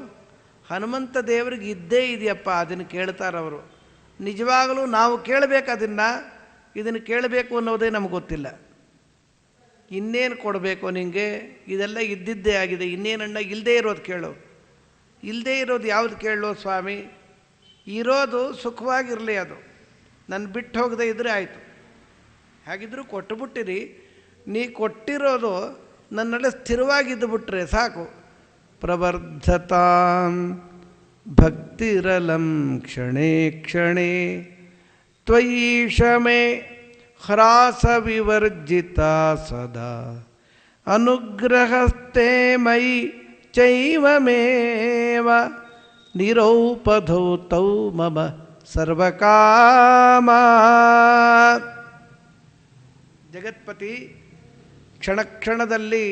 ಹನುಮಂತ ದೇವರಿಗೆ ಇದ್ದೇ ಇದೆಯಪ್ಪ, ಅದನ್ನು ಕೇಳ್ತಾರವರು. ನಿಜವಾಗಲೂ ನಾವು ಕೇಳಬೇಕು ಇದನ್ನು ಕೇಳಬೇಕು ಅನ್ನೋದೇ ನಮ್ಗೆ ಗೊತ್ತಿಲ್ಲ. ಇನ್ನೇನು ಕೊಡಬೇಕು ನಿನಗೆ, ಇದೆಲ್ಲ ಇದ್ದಿದ್ದೇ ಆಗಿದೆ, ಇನ್ನೇನಣ್ಣ ಇಲ್ಲದೇ ಇರೋದು ಕೇಳು. ಇಲ್ಲದೇ ಇರೋದು ಯಾವುದು ಕೇಳೋ ಸ್ವಾಮಿ? ಇರೋದು ಸುಖವಾಗಿರಲಿ, ಅದು ನನ್ನ ಬಿಟ್ಟು ಹೋಗದೆ ಇದ್ದರೆ ಆಯಿತು. ಹಾಗಿದ್ರೂ ಕೊಟ್ಟುಬಿಟ್ಟಿರಿ. ನೀ ಕೊಟ್ಟಿರೋದು ನನ್ನಲ್ಲಿ ಸ್ಥಿರವಾಗಿದ್ದು ಬಿಟ್ರೆ ಸಾಕು. ಪ್ರವರ್ಧತಾಂ ಭಕ್ತಿರಲಂ ಕ್ಷಣೇ ಕ್ಷಣೇ ತ್ವಯೀಶಮೇ ಹ್ರಾಸ ವಿವರ್ಜಿತ ಸದಾ ಅನುಗ್ರಹಸ್ಥೆ ಮಯಿ ಚೈವಮೇವ ನಿರೌಪಧೌ ತೌ ಮಮ ಸರ್ವಕಾಮ. ಜಗತ್ಪತಿ, ಕ್ಷಣ ಕ್ಷಣದಲ್ಲಿ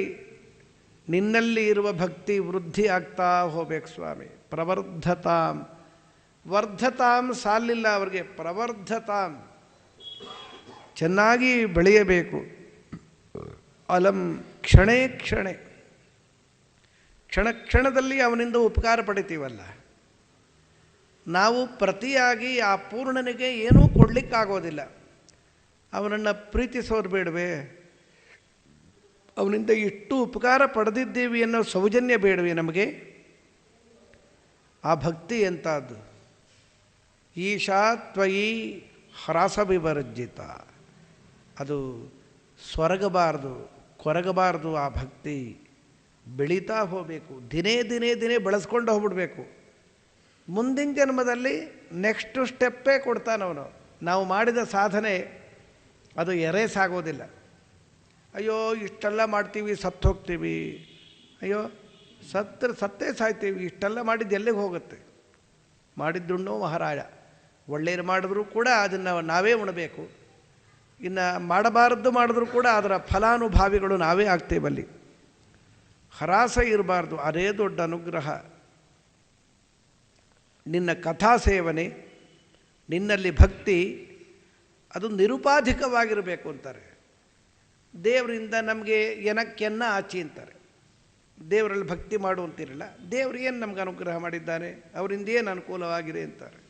ನಿನ್ನಲ್ಲಿ ಇರುವ ಭಕ್ತಿ ವೃದ್ಧಿ ಆಗ್ತಾ ಹೋಗ್ಬೇಕು ಸ್ವಾಮಿ. ಪ್ರವರ್ಧತಾಂ, ವರ್ಧತಾಂ ಸಾಲಿಲ್ಲ ಅವರಿಗೆ, ಪ್ರವರ್ಧತಾಂ ಚೆನ್ನಾಗಿ ಬೆಳೆಯಬೇಕು. ಅಲಂ ಕ್ಷಣೇ ಕ್ಷಣೆ, ಕ್ಷಣ ಕ್ಷಣದಲ್ಲಿ ಅವನಿಂದ ಉಪಕಾರ ಪಡಿತೀವಲ್ಲ. ನಾವು ಪ್ರತಿಯಾಗಿ ಆ ಪೂರ್ಣನಿಗೆ ಏನೂ ಕೊಡಲಿಕ್ಕಾಗೋದಿಲ್ಲ. ಅವನನ್ನು ಪ್ರೀತಿಸೋರು ಬೇಡವೇ? ಅವನಿಂದ ಇಷ್ಟು ಉಪಕಾರ ಪಡೆದಿದ್ದೀವಿ ಅನ್ನೋ ಸೌಜನ್ಯ ಬೇಡವೇ ನಮಗೆ? ಆ ಭಕ್ತಿ ಎಂಥದ್ದು. ಈಶಾ ತ್ವಯಿ ಹ್ರಾಸ ವಿವರ್ಜಿತ, ಅದು ಸ್ವರ್ಗಬಾರ್ದು, ಕೊರಗಬಾರ್ದು. ಆ ಭಕ್ತಿ ಬೆಳೀತಾ ಹೋಗಬೇಕು. ದಿನೇ ದಿನೇ ದಿನೇ ಬೆಳೆಸ್ಕೊಂಡು ಹೋಗ್ಬಿಡ್ಬೇಕು. ಮುಂದಿನ ಜನ್ಮದಲ್ಲಿ ನೆಕ್ಸ್ಟ್ ಸ್ಟೆಪ್ಪೇ ಕೊಡ್ತಾನವನು. ನಾವು ಮಾಡಿದ ಸಾಧನೆ ಅದು ಎರೇಸಾಗೋದಿಲ್ಲ. ಅಯ್ಯೋ ಇಷ್ಟೆಲ್ಲ ಮಾಡ್ತೀವಿ, ಸತ್ತು ಹೋಗ್ತೀವಿ, ಅಯ್ಯೋ ಸತ್ತೇ ಸಾಯ್ತೀವಿ, ಇಷ್ಟೆಲ್ಲ ಮಾಡಿದ್ದು ಎಲ್ಲಿಗೆ ಹೋಗುತ್ತೆ? ಮಾಡಿದ್ದುಣ್ಣೋ ಮಹಾರಾಜ. ಒಳ್ಳೆಯದು ಮಾಡಿದ್ರೂ ಕೂಡ ಅದನ್ನು ನಾವೇ ಉಣಬೇಕು. ಇನ್ನು ಮಾಡಬಾರದ್ದು ಮಾಡಿದ್ರೂ ಕೂಡ ಅದರ ಫಲಾನುಭಾವಿಗಳು ನಾವೇ ಆಗ್ತೇವಲ್ಲಿ. ಹರಾಸ ಇರಬಾರ್ದು, ಅದೇ ದೊಡ್ಡ ಅನುಗ್ರಹ. ನಿನ್ನ ಕಥಾ ಸೇವನೆ, ನಿನ್ನಲ್ಲಿ ಭಕ್ತಿ ಅದು ನಿರುಪಾಧಿಕವಾಗಿರಬೇಕು ಅಂತಾರೆ. ದೇವರಿಂದ ನಮಗೆ ಏನಕ್ಕೆನ್ನ ಆಚೆ ಅಂತಾರೆ. ದೇವರಲ್ಲಿ ಭಕ್ತಿ ಮಾಡು ಅಂತಿರಲ್ಲ, ದೇವರು ಏನು ನಮ್ಗೆ ಅನುಗ್ರಹ ಮಾಡಿದ್ದಾನೆ, ಅವರಿಂದ ಏನು ಅನುಕೂಲವಾಗಿದೆ ಅಂತಾರೆ.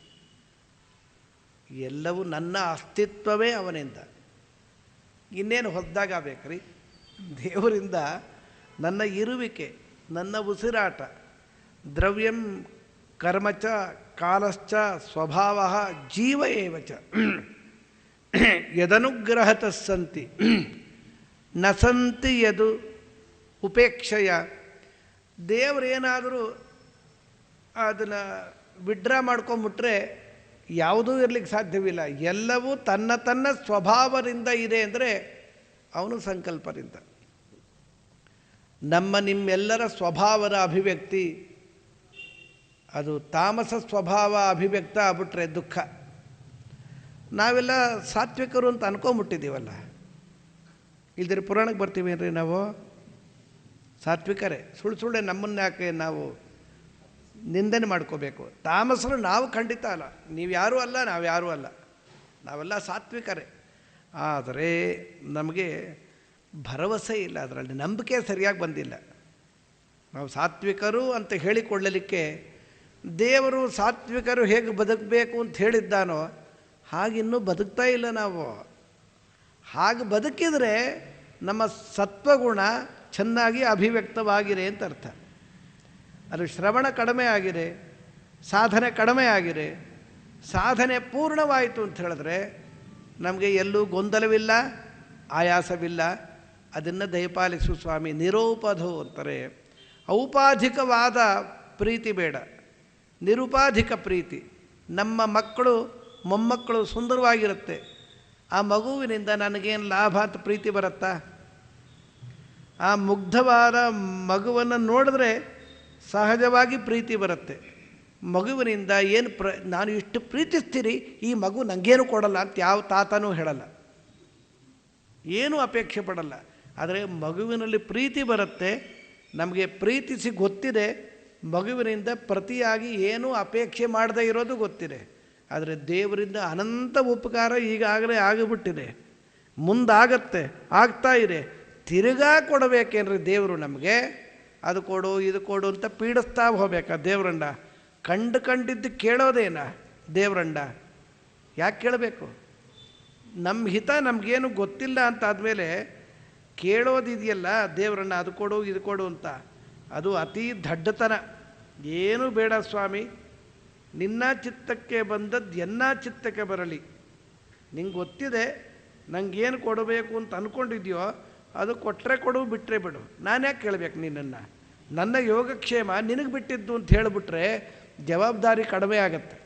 ಎಲ್ಲವೂ ನನ್ನ ಅಸ್ತಿತ್ವವೇ ಅವನಿಂದ, ಇನ್ನೇನು ಹೊಸದಾಗಬೇಕ್ರಿ? ದೇವರಿಂದ ನನ್ನ ಇರುವಿಕೆ, ನನ್ನ ಉಸಿರಾಟ, ದ್ರವ್ಯಂ ಕರ್ಮಚ ಕಾಲಶ್ಚ ಸ್ವಭಾವ ಜೀವ ಏವಚ ಯದನುಗ್ರಹತಃ ಸಂತಿ ನ ಸಂತಿ ಯದು ಉಪೇಕ್ಷೆಯ. ದೇವರೇನಾದರೂ ಅದನ್ನು ವಿಡ್ರಾ ಮಾಡ್ಕೊಂಬಿಟ್ರೆ ಯಾವುದೂ ಇರಲಿಕ್ಕೆ ಸಾಧ್ಯವಿಲ್ಲ. ಎಲ್ಲವೂ ತನ್ನ ತನ್ನ ಸ್ವಭಾವದಿಂದ ಇದೆ ಅಂದರೆ ಅವನು ಸಂಕಲ್ಪದಿಂದ. ನಮ್ಮ ನಿಮ್ಮೆಲ್ಲರ ಸ್ವಭಾವದ ಅಭಿವ್ಯಕ್ತಿ ಅದು ತಾಮಸ ಸ್ವಭಾವ ಅಭಿವ್ಯಕ್ತ ಆಗ್ಬಿಟ್ರೆ ದುಃಖ. ನಾವೆಲ್ಲ ಸಾತ್ವಿಕರು ಅಂತ ಅನ್ಕೊಂಬಿಟ್ಟಿದ್ದೀವಲ್ಲ. ಇಲ್ದಿರ ಪುರಾಣಕ್ಕೆ ಬರ್ತೀವೇನ್ರಿ ನಾವು? ಸಾತ್ವಿಕರೇ. ಸುಳ್ಳೆ ನಮ್ಮನ್ನು ಯಾಕೆ ನಾವು ನಿಂದನೆ ಮಾಡ್ಕೋಬೇಕು? ತಾಮಸರು ನಾವು ಖಂಡಿತ ಅಲ್ಲ, ನೀವು ಯಾರೂ ಅಲ್ಲ, ನಾವು ಯಾರೂ ಅಲ್ಲ, ನಾವೆಲ್ಲ ಸಾತ್ವಿಕರೇ. ಆದರೆ ನಮಗೆ ಭರವಸೆ ಇಲ್ಲ, ಅದರಲ್ಲಿ ನಂಬಿಕೆ ಸರಿಯಾಗಿ ಬಂದಿಲ್ಲ. ನಾವು ಸಾತ್ವಿಕರು ಅಂತ ಹೇಳಿಕೊಳ್ಳಲಿಕ್ಕೆ ದೇವರು ಸಾತ್ವಿಕರು ಹೇಗೆ ಬದುಕಬೇಕು ಅಂತ ಹೇಳಿದ್ದಾನೋ ಹಾಗಿನ್ನೂ ಬದುಕ್ತಾ ಇಲ್ಲ ನಾವು. ಹಾಗೆ ಬದುಕಿದರೆ ನಮ್ಮ ಸತ್ವಗುಣ ಚೆನ್ನಾಗಿ ಅಭಿವ್ಯಕ್ತವಾಗಿದೆ ಅಂತ ಅರ್ಥ. ಅದು ಶ್ರವಣ ಕಡಿಮೆ ಆಗಿದೆ, ಸಾಧನೆ ಕಡಿಮೆ ಆಗಿದೆ, ಸಾಧನೆ ಪೂರ್ಣವಾಯಿತು ಅಂತ ಹೇಳಿದ್ರೆ ನಮಗೆ ಎಲ್ಲೂ ಗೊಂದಲವಿಲ್ಲ, ಆಯಾಸವಿಲ್ಲ. ಅದನ್ನು ದಯಪಾಲಿಸು ಸ್ವಾಮಿ. ನಿರೋಪಧೋ ಅಂತಾರೆ. ಔಪಾಧಿಕವಾದ ಪ್ರೀತಿ ಬೇಡ, ನಿರುಪಾಧಿಕ ಪ್ರೀತಿ. ನಮ್ಮ ಮಕ್ಕಳು ಮೊಮ್ಮಕ್ಕಳು ಸುಂದರವಾಗಿರುತ್ತೆ, ಆ ಮಗುವಿನಿಂದ ನನಗೇನು ಲಾಭ ಅಂತ ಪ್ರೀತಿ ಬರುತ್ತಾ? ಆ ಮುಗ್ಧವಾದ ಮಗುವನ್ನು ನೋಡಿದ್ರೆ ಸಹಜವಾಗಿ ಪ್ರೀತಿ ಬರುತ್ತೆ. ಮಗುವಿನಿಂದ ಏನು ನಾನು ಇಷ್ಟು ಪ್ರೀತಿಸ್ತೀರಿ, ಈ ಮಗು ನನಗೇನು ಕೊಡಲ್ಲ ಅಂತ ಯಾವ ತಾತನೂ ಹೇಳಲ್ಲ, ಏನೂ ಅಪೇಕ್ಷೆ ಪಡಲ್ಲ. ಆದರೆ ಮಗುವಿನಲ್ಲಿ ಪ್ರೀತಿ ಬರುತ್ತೆ. ನಮಗೆ ಪ್ರೀತಿಸಿ ಗೊತ್ತಿದೆ, ಮಗುವಿನಿಂದ ಪ್ರತಿಯಾಗಿ ಏನೂ ಅಪೇಕ್ಷೆ ಮಾಡದೇ ಇರೋದು ಗೊತ್ತಿದೆ. ಆದರೆ ದೇವರಿಂದ ಅನಂತ ಉಪಕಾರ ಈಗಾಗಲೇ ಆಗಿಬಿಟ್ಟಿದೆ, ಮುಂದಾಗತ್ತೆ, ಆಗ್ತಾ ಇದೆ. ತಿರುಗಾ ಕೊಡಬೇಕೇನ್ರಿ ದೇವರು ನಮಗೆ? ಅದು ಕೊಡು ಇದು ಕೊಡು ಅಂತ ಪೀಡಿಸ್ತಾ ಹೋಗ್ಬೇಕಾ ದೇವರಂಡ? ಕಂಡಿದ್ದು ಕೇಳೋದೇನ ದೇವರಂಡ? ಯಾಕೆ ಕೇಳಬೇಕು? ನಮ್ಮ ಹಿತ ನಮಗೇನು ಗೊತ್ತಿಲ್ಲ ಅಂತಾದಮೇಲೆ ಕೇಳೋದಿದೆಯಲ್ಲ ದೇವರನ್ನ, ಅದು ಕೊಡು ಇದು ಕೊಡು ಅಂತ, ಅದು ಅತಿ ದಡ್ಡತನ. ಏನೂ ಬೇಡ ಸ್ವಾಮಿ, ನಿನ್ನ ಚಿತ್ತಕ್ಕೆ ಬಂದದ್ದು ಎನ್ನ ಚಿತ್ತಕ್ಕೆ ಬರಲಿ. ನಿಂಗೆ ಗೊತ್ತಿದೆ ನನಗೇನು ಕೊಡಬೇಕು ಅಂತ ಅಂದ್ಕೊಂಡಿದ್ಯೋ ಅದು ಕೊಟ್ಟರೆ ಕೊಡು, ಬಿಟ್ಟರೆ ಬಿಡು. ನಾನು ಯಾಕೆ ಕೇಳಬೇಕು ನಿನ್ನನ್ನು? ನನ್ನ ಯೋಗಕ್ಷೇಮ ನಿನಗೆ ಬಿಟ್ಟಿದ್ದು ಅಂತ ಹೇಳಿಬಿಟ್ರೆ ಜವಾಬ್ದಾರಿ ಕಡಿಮೆ ಆಗತ್ತೆ.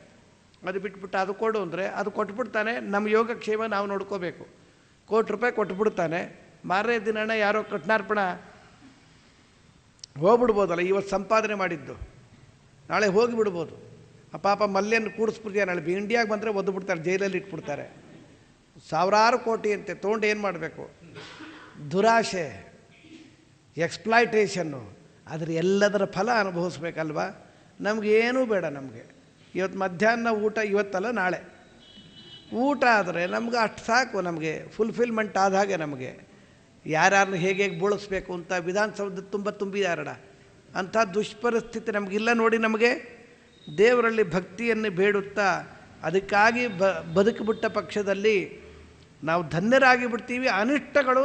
ಅದು ಬಿಟ್ಬಿಟ್ಟು ಅದು ಕೊಡು ಅಂದರೆ ಅದು ಕೊಟ್ಬಿಡ್ತಾನೆ. ನಮ್ಮ ಯೋಗಕ್ಷೇಮ ನಾವು ನೋಡ್ಕೋಬೇಕು. ₹1,00,00,000 ಕೊಟ್ಬಿಡ್ತಾನೆ, ಮಾರನೇ ದಿನನ ಯಾರೋ ಕೃಷ್ಣಾರ್ಪಣ ಹೋಗ್ಬಿಡ್ಬೋದಲ್ಲ. ಇವತ್ತು ಸಂಪಾದನೆ ಮಾಡಿದ್ದು ನಾಳೆ ಹೋಗಿಬಿಡ್ಬೋದು. ಆ ಪಾಪ ಮಲ್ಯನ ಕೂಡಿಸ್ಬಿಡ್ತೀಯ, ನಾಳೆ ಇಂಡಿಯಾಗೆ ಬಂದರೆ ಒದ್ದು ಬಿಡ್ತಾರೆ, ಜೈಲಲ್ಲಿ ಇಟ್ಬಿಡ್ತಾರೆ. ಸಾವಿರಾರು ಕೋಟಿ ಅಂತೆ ತೊಗೊಂಡು ಏನು ಮಾಡಬೇಕು? ದುರಾಶೆ, ಎಕ್ಸ್ಪ್ಲಾಯ್ಟೇಷನ್ನು. ಆದರೆ ಎಲ್ಲದರ ಫಲ ಅನುಭವಿಸ್ಬೇಕಲ್ವ? ನಮಗೇನೂ ಬೇಡ. ನಮಗೆ ಇವತ್ತು ಮಧ್ಯಾಹ್ನ ಊಟ ಇವತ್ತಲ್ಲ ನಾಳೆ ಊಟ ಆದರೆ ನಮ್ಗೆ ಅಷ್ಟು ಸಾಕು. ನಮಗೆ ಫುಲ್ಫಿಲ್ಮೆಂಟ್ ಆದ ಹಾಗೆ. ನಮಗೆ ಯಾರ್ಯಾರನ್ನ ಹೇಗೆ ಬೋಳಿಸ್ಬೇಕು ಅಂತ ವಿಧಾನಸೌಧದ ತುಂಬಿದಾರಡ ಅಂಥ ದುಷ್ಪರಿಸ್ಥಿತಿ ನಮಗಿಲ್ಲ ನೋಡಿ. ನಮಗೆ ದೇವರಲ್ಲಿ ಭಕ್ತಿಯನ್ನು ಬೇಡುತ್ತಾ ಅದಕ್ಕಾಗಿ ಬದುಕಿಬಿಟ್ಟ ಪಕ್ಷದಲ್ಲಿ ನಾವು ಧನ್ಯರಾಗಿ ಬಿಡ್ತೀವಿ. ಅನಿಷ್ಟಗಳು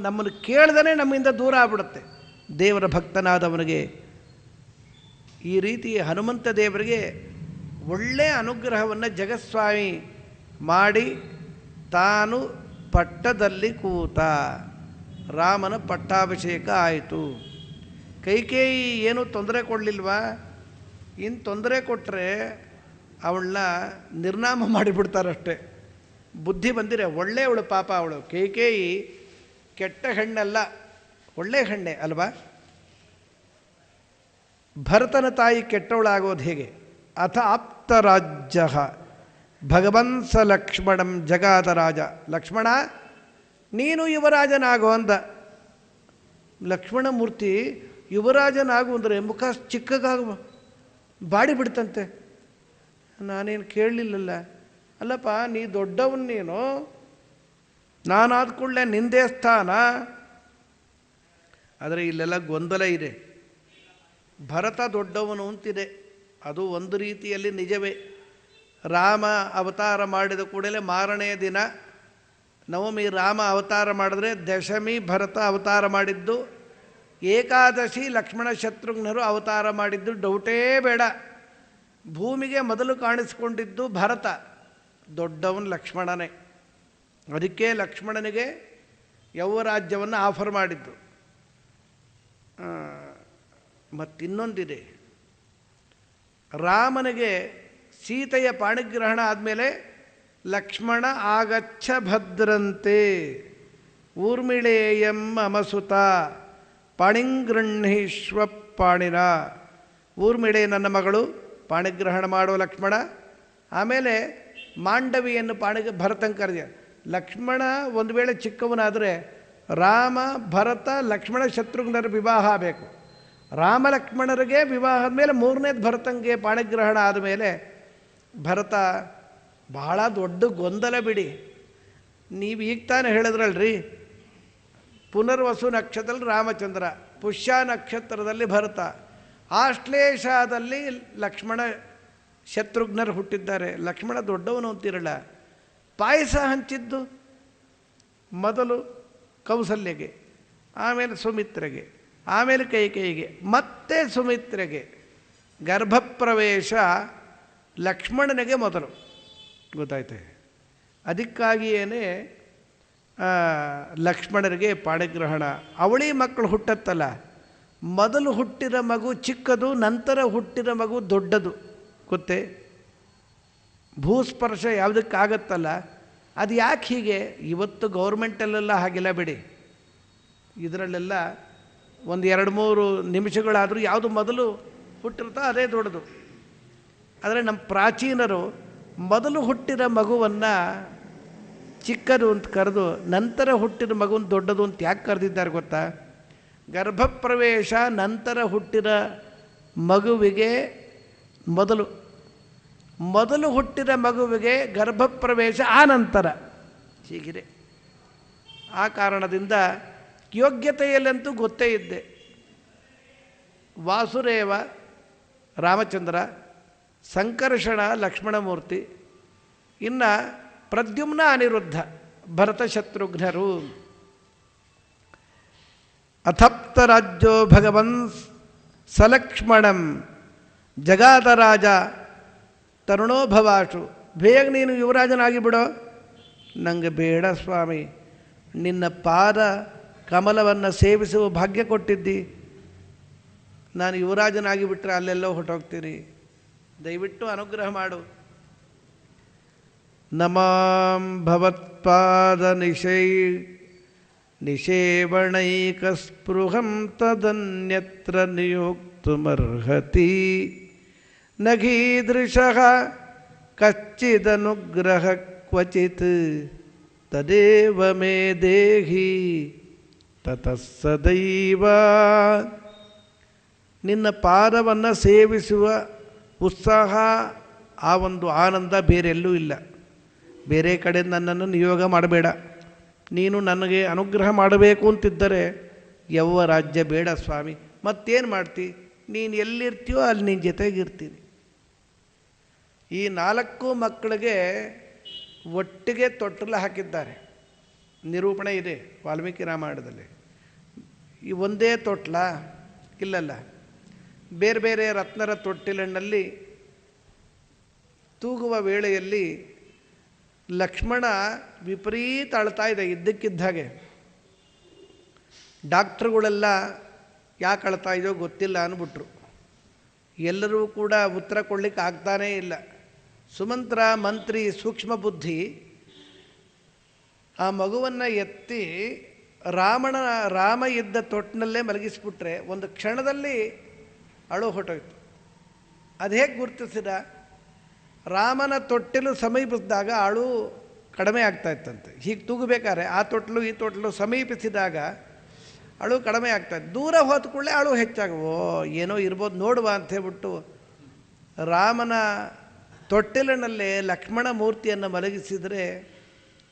ನಮ್ಮನ್ನು ಕೇಳ್ದೇ ನಮ್ಮಿಂದ ದೂರ ಆಗ್ಬಿಡುತ್ತೆ. ದೇವರ ಭಕ್ತನಾದವನಿಗೆ ಈ ರೀತಿ ಹನುಮಂತ ದೇವರಿಗೆ ಒಳ್ಳೆಯ ಅನುಗ್ರಹವನ್ನು ಜಗಸ್ವಾಮಿ ಮಾಡಿ ತಾನು ಪಟ್ಟದಲ್ಲಿ ಕೂತ. ರಾಮನ ಪಟ್ಟಾಭಿಷೇಕ ಆಯಿತು. ಕೈಕೇಯಿ ಏನೂ ತೊಂದರೆ ಕೊಡಲಿಲ್ವಾ? ಇನ್ನು ತೊಂದರೆ ಕೊಟ್ಟರೆ ಅವಳನ್ನ ನಿರ್ನಾಮ ಮಾಡಿಬಿಡ್ತಾರಷ್ಟೆ. ಬುದ್ಧಿ ಬಂದಿರೆ ಒಳ್ಳೆಯವಳು ಪಾಪ ಅವಳು. ಕೈಕೇಯಿ ಕೆಟ್ಟ ಹೆಣ್ಣಲ್ಲ, ಒಳ್ಳೆಯ ಹೆಣ್ಣೆ ಅಲ್ವಾ? ಭರತನ ತಾಯಿ ಕೆಟ್ಟವಳಾಗೋದು ಹೇಗೆ? ಅಥ ಆಪ್ತರಾಜ್ಯ ಭಗವಂಸ ಲಕ್ಷ್ಮಣಂ ಜಗಾದ ರಾಜ. ಲಕ್ಷ್ಮಣ ನೀನು ಯುವರಾಜನಾಗೋ ಅಂದ. ಲಕ್ಷ್ಮಣಮೂರ್ತಿ ಯುವರಾಜನಾಗು ಅಂದರೆ ಮುಖ ಚಿಕ್ಕಗಾಗುವ ಬಾಡಿ ಬಿಡ್ತಂತೆ. ನಾನೇನು ಕೇಳಲಿಲ್ಲಲ್ಲ. ಅಲ್ಲಪ್ಪ ನೀ ದೊಡ್ಡವನು, ನೀನು ನಾನಾದ ಕೂಡಲೇ ನಿಂದೇ ಸ್ಥಾನ. ಆದರೆ ಇಲ್ಲೆಲ್ಲ ಗೊಂದಲ ಇದೆ. ಭರತ ದೊಡ್ಡವನು ಅಂತಿದೆ, ಅದು ಒಂದು ರೀತಿಯಲ್ಲಿ ನಿಜವೇ. ರಾಮ ಅವತಾರ ಮಾಡಿದ ಕೂಡಲೇ ಮಾರನೆಯ ದಿನ ನವಮಿ ರಾಮ ಅವತಾರ ಮಾಡಿದ್ರೆ, ದಶಮಿ ಭರತ ಅವತಾರ ಮಾಡಿದ್ದು, ಏಕಾದಶಿ ಲಕ್ಷ್ಮಣ ಶತ್ರುಘ್ನರು ಅವತಾರ ಮಾಡಿದ್ದು ಡೌಟೇ ಬೇಡ. ಭೂಮಿಗೆ ಮೊದಲು ಕಾಣಿಸ್ಕೊಂಡಿದ್ದು ಭರತ, ದೊಡ್ಡವನು ಲಕ್ಷ್ಮಣನೇ. ಅದಕ್ಕೆ ಲಕ್ಷ್ಮಣನಿಗೆ ಯೌವರಾಜ್ಯವನ್ನು ಆಫರ್ ಮಾಡಿದ್ದು. ಮತ್ತಿನ್ನೊಂದಿದೆ, ರಾಮನಿಗೆ ಸೀತೆಯ ಪಾಣಿಗ್ರಹಣ ಆದಮೇಲೆ ಲಕ್ಷ್ಮಣ ಆಗಚ್ಚ ಭದ್ರಂತೆ ಊರ್ಮಿಳೇಯಂ ಅಮಸುತ ಪಾಣಿಂಗೃಹೀಶ್ವ ಪಾಣಿನ. ಊರ್ಮಿಳೆ ನನ್ನ ಮಗಳು, ಪಾಣಿಗ್ರಹಣ ಮಾಡೋ ಲಕ್ಷ್ಮಣ. ಆಮೇಲೆ ಮಾಂಡವಿಯನ್ನು ಭರತಂ ಕರೆದ. ಲಕ್ಷ್ಮಣ ಒಂದು ವೇಳೆ ಚಿಕ್ಕವನಾದರೆ ರಾಮ ಭರತ ಲಕ್ಷ್ಮಣ ಶತ್ರುಘ್ನರ ವಿವಾಹ ಬೇಕು. ರಾಮ ಲಕ್ಷ್ಮಣರಿಗೆ ವಿವಾಹ ಆದಮೇಲೆ ಮೂರನೇದು ಭರತಂಗೆ ಪಾಣಿಗ್ರಹಣ ಆದಮೇಲೆ ಭರತ ಬಹಳ ದೊಡ್ಡ ಗೊಂದಲ ಬಿಡಿ. ನೀವು ಈಗ ತಾನೇ ಹೇಳಿದ್ರಲ್ರಿ, ಪುನರ್ವಸು ನಕ್ಷತ್ರದಲ್ಲಿ ರಾಮಚಂದ್ರ, ಪುಷ್ಯ ನಕ್ಷತ್ರದಲ್ಲಿ ಭರತ, ಆಶ್ಲೇಷದಲ್ಲಿ ಲಕ್ಷ್ಮಣ ಶತ್ರುಘ್ನರು ಹುಟ್ಟಿದ್ದಾರೆ. ಲಕ್ಷ್ಮಣ ದೊಡ್ಡವನು ಅಂತಿರಲ್ಲ. ಪಾಯಸ ಹಂಚಿದ್ದು ಮೊದಲು ಕೌಸಲ್ಯಗೆ, ಆಮೇಲೆ ಸುಮಿತ್ರೆಗೆ, ಆಮೇಲೆ ಕೈಕೇಯಿಗೆ, ಮತ್ತೆ ಸುಮಿತ್ರೆಗೆ. ಗರ್ಭಪ್ರವೇಶ ಲಕ್ಷ್ಮಣನಿಗೆ ಮೊದಲು ಗೊತ್ತಾಯ್ತೆ. ಅದಕ್ಕಾಗಿಯೇ ಲಕ್ಷ್ಮಣರಿಗೆ ಪಾಣಿಗ್ರಹಣ. ಅವಳಿ ಮಕ್ಕಳು ಹುಟ್ಟತ್ತಲ್ಲ, ಮೊದಲು ಹುಟ್ಟಿದ ಮಗು ಚಿಕ್ಕದು, ನಂತರ ಹುಟ್ಟಿದ ಮಗು ದೊಡ್ಡದು. ಗೊತ್ತೇ? ಭೂಸ್ಪರ್ಶ ಯಾವುದಕ್ಕಾಗತ್ತಲ್ಲ, ಅದು ಯಾಕೆ ಹೀಗೆ? ಇವತ್ತು ಗೌರ್ಮೆಂಟಲ್ಲೆಲ್ಲ ಹಾಗೆಲ್ಲ ಬಿಡಿ, ಇದರಲ್ಲೆಲ್ಲ ಒಂದು 2-3 ನಿಮಿಷಗಳಾದರೂ ಯಾವುದು ಮೊದಲು ಹುಟ್ಟಿರುತ್ತೋ ಅದೇ ದೊಡ್ಡದು. ಆದರೆ ನಮ್ಮ ಪ್ರಾಚೀನರು ಮೊದಲು ಹುಟ್ಟಿದ ಮಗುವನ್ನು ಚಿಕ್ಕದು ಅಂತ ಕರೆದು ನಂತರ ಹುಟ್ಟಿದ ಮಗುವನ್ನು ದೊಡ್ಡದು ಅಂತ ಯಾಕೆ ಕರೆದಿದ್ದಾರೆ ಗೊತ್ತಾ? ಗರ್ಭಪ್ರವೇಶ ನಂತರ ಹುಟ್ಟಿದ ಮಗುವಿಗೆ ಮೊದಲು ಹುಟ್ಟಿದ ಮಗುವಿಗೆ ಗರ್ಭಪ್ರವೇಶ ಆ ನಂತರ ಹೀಗಿದೆ. ಆ ಕಾರಣದಿಂದ ಯೋಗ್ಯತೆಯಲ್ಲಂತೂ ಗೊತ್ತೇ ಇದ್ದೆ. ವಾಸುದೇವ ರಾಮಚಂದ್ರ, ಸಂಕರ್ಷಣ ಲಕ್ಷ್ಮಣಮೂರ್ತಿ, ಇನ್ನು ಪ್ರದ್ಯುಮ್ನ ಅನಿರುದ್ಧ ಭರತ ಶತ್ರುಘ್ನರು. ಅಥಪ್ತರಾಜ್ಯೋ ಭಗವನ್ ಸಲಕ್ಷ್ಮಣಂ ಜಗಾದರಾಜ ತರುಣೋ ಭವಾಶು. ಬೇಗ ನೀನು ಯುವರಾಜನಾಗಿ ಬಿಡೋ. ನನಗೆ ಬೇಡ ಸ್ವಾಮಿ, ನಿನ್ನ ಪಾದ ಕಮಲವನ್ನು ಸೇವಿಸುವ ಭಾಗ್ಯ ಕೊಟ್ಟಿದ್ದಿ. ನಾನು ಯುವರಾಜನಾಗಿ ಬಿಟ್ಟರೆ ಅಲ್ಲೆಲ್ಲೋ ಹೊರಟೋಗ್ತೀನಿ, ದಯವಿಟ್ಟು ಅನುಗ್ರಹ ಮಾಡು. ನಮಾಂ ಭವತ್ಪಾದ ನಿಷೇವಣೈಕಸ್ಪೃಹಂ ತದನ್ಯತ್ರ ನಿಯೋಕ್ತುಮರ್ಹತಿ ನಗೀದೃಶಃ ಕಚ್ಚಿದನುಗ್ರಹ ಕ್ವಚಿತ್ ತದೇವ ಮೇ ದೇಹಿ ತತಃ ಸದೈವ. ನಿನ್ನ ಪಾದವನ್ನು ಸೇವಿಸುವ ಉತ್ಸಾಹ, ಆ ಒಂದು ಆನಂದ ಬೇರೆಲ್ಲೂ ಇಲ್ಲ. ಬೇರೆ ಕಡೆ ನನ್ನನ್ನು ನಿಯೋಗ ಮಾಡಬೇಡ. ನೀನು ನನಗೆ ಅನುಗ್ರಹ ಮಾಡಬೇಕು ಅಂತಿದ್ದರೆ ಯವ್ವ ರಾಜ್ಯ ಬೇಡ ಸ್ವಾಮಿ. ಮತ್ತೇನು ಮಾಡ್ತಿ? ನೀನು ಎಲ್ಲಿರ್ತೀಯೋ ಅಲ್ಲಿ ನಿನ್ನ ಜೊತೆಗಿರ್ತೀನಿ. ಈ 4 ಮಕ್ಕಳಿಗೆ ಒಟ್ಟಿಗೆ ತೊಟ್ಟಲು ಹಾಕಿದ್ದಾರೆ. ನಿರೂಪಣೆ ಇದೆ ವಾಲ್ಮೀಕಿ ರಾಮಾಯಣದಲ್ಲಿ. ಈ ಒಂದೇ ತೊಟ್ಲ ಇಲ್ಲಲ್ಲ, ಬೇರೆ ಬೇರೆ ರತ್ನರ ತೊಟ್ಟಿಲಿನಲ್ಲಿ ತೂಗುವ ವೇಳೆಯಲ್ಲಿ ಲಕ್ಷ್ಮಣ ವಿಪರೀತ ಅಳ್ತಾ ಇದೆ ಇದ್ದಕ್ಕಿದ್ದ ಹಾಗೆ. ಡಾಕ್ಟ್ರುಗಳೆಲ್ಲ ಯಾಕೆ ಅಳ್ತಾ ಇದೆಯೋ ಗೊತ್ತಿಲ್ಲ ಅಂದ್ಬಿಟ್ರು. ಎಲ್ಲರೂ ಕೂಡ ಉತ್ತರ ಕೊಡಲಿಕ್ಕೆ ಆಗ್ತಾನೇ ಇಲ್ಲ. ಸುಮಂತ್ರ ಮಂತ್ರಿ ಸೂಕ್ಷ್ಮ ಬುದ್ಧಿ ಆ ಮಗುವನ್ನು ಎತ್ತಿ ರಾಮ ಇದ್ದ ತೊಟ್ಟಿನಲ್ಲೇ ಮಲಗಿಸ್ಬಿಟ್ರೆ ಒಂದು ಕ್ಷಣದಲ್ಲಿ ಅಳು ಹೊಟ್ಟೋಯ್ತು. ಅದು ಹೇಗೆ ಗುರುತಿಸಿದ? ರಾಮನ ತೊಟ್ಟಿಲು ಸಮೀಪಿಸಿದಾಗ ಅಳು ಕಡಿಮೆ ಆಗ್ತಾ ಇತ್ತಂತೆ. ಹೀಗೆ ತೂಗಬೇಕಾದ್ರೆ ಆ ತೊಟ್ಲು ಈ ತೊಟ್ಲು ಸಮೀಪಿಸಿದಾಗ ಅಳು ಕಡಿಮೆ ಆಗ್ತಾಯಿತ್ತು. ದೂರ ಹೋದ ಕೂಡಲೇ ಅಳು ಹೆಚ್ಚಾಗವೋ ಏನೋ ಇರ್ಬೋದು ನೋಡುವ ಅಂತ ಹೇಳ್ಬಿಟ್ಟು ರಾಮನ ತೊಟ್ಟಿಲಿನಲ್ಲೇ ಲಕ್ಷ್ಮಣ ಮೂರ್ತಿಯನ್ನು ಮಲಗಿಸಿದರೆ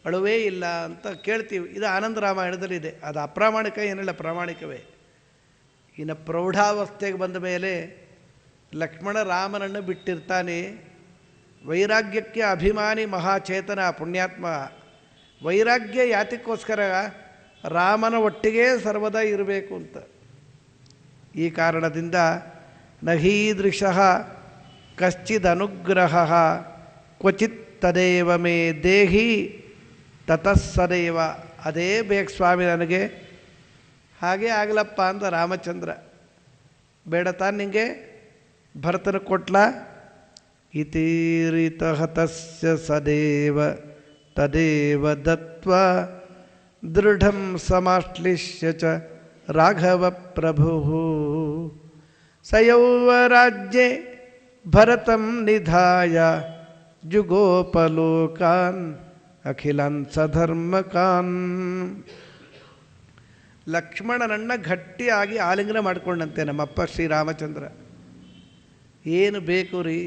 ಅಳುವೇ ಇಲ್ಲ ಅಂತ ಕೇಳ್ತೀವಿ. ಇದು ಆನಂದ ರಾಮಾಯಣದಲ್ಲಿದೆ. ಅದು ಅಪ್ರಾಮಾಣಿಕ ಏನಿಲ್ಲ, ಪ್ರಾಮಾಣಿಕವೇ. ಇನ್ನು ಪ್ರೌಢಾವಸ್ಥೆಗೆ ಬಂದ ಮೇಲೆ ಲಕ್ಷ್ಮಣ ರಾಮನನ್ನು ಬಿಟ್ಟಿರ್ತಾನೆ. ವೈರಾಗ್ಯಕ್ಕೆ ಅಭಿಮಾನಿ ಮಹಾಚೇತನ ಪುಣ್ಯಾತ್ಮ. ವೈರಾಗ್ಯ ಯಾತಕ್ಕೋಸ್ಕರ? ರಾಮನ ಒಟ್ಟಿಗೆ ಸರ್ವದಾ ಇರಬೇಕು ಅಂತ. ಈ ಕಾರಣದಿಂದ ನಹೀದೃಶಃ ಕಶ್ಚಿದನುಗ್ರಹ ಕ್ವಚಿತ್ ತದೇವ ಮೇ ದೇಹಿ ತತಃ ಸದೈವ. ಅದೇ ಬೇಕು ಸ್ವಾಮಿ ನನಗೆ, ಹಾಗೇ ಆಗಲಪ್ಪ ಅಂತ ರಾಮಚಂದ್ರ. ಬೇಡ ತಾನು ನಿಂಗೆ ಭರತನ ಕೊಟ್ಲ. ಇತೀರಿತಃ ತಸ್ಯ ಸದೇವ ತದೇವ ದತ್ವಾ ದೃಢಂ ಸಮಾಶ್ಲಿಷ್ಯ ಚ ರಾಘವ ಪ್ರಭು ಸಯೌವರಾಜ್ಯೆ ಭರತಂ ನಿಧಾಯ ಜುಗೋಪಲೋಕಾನ್ ಅಖಿಲಾನ್ ಸಧರ್ಮಕಾನ್. ಲಕ್ಷ್ಮಣನನ್ನ ಗಟ್ಟಿಯಾಗಿ ಆಲಿಂಗನ ಮಾಡಿಕೊಂಡಂತೆ ನಮ್ಮಪ್ಪ ಶ್ರೀರಾಮಚಂದ್ರ. ಏನು ಬೇಕು ರೀ,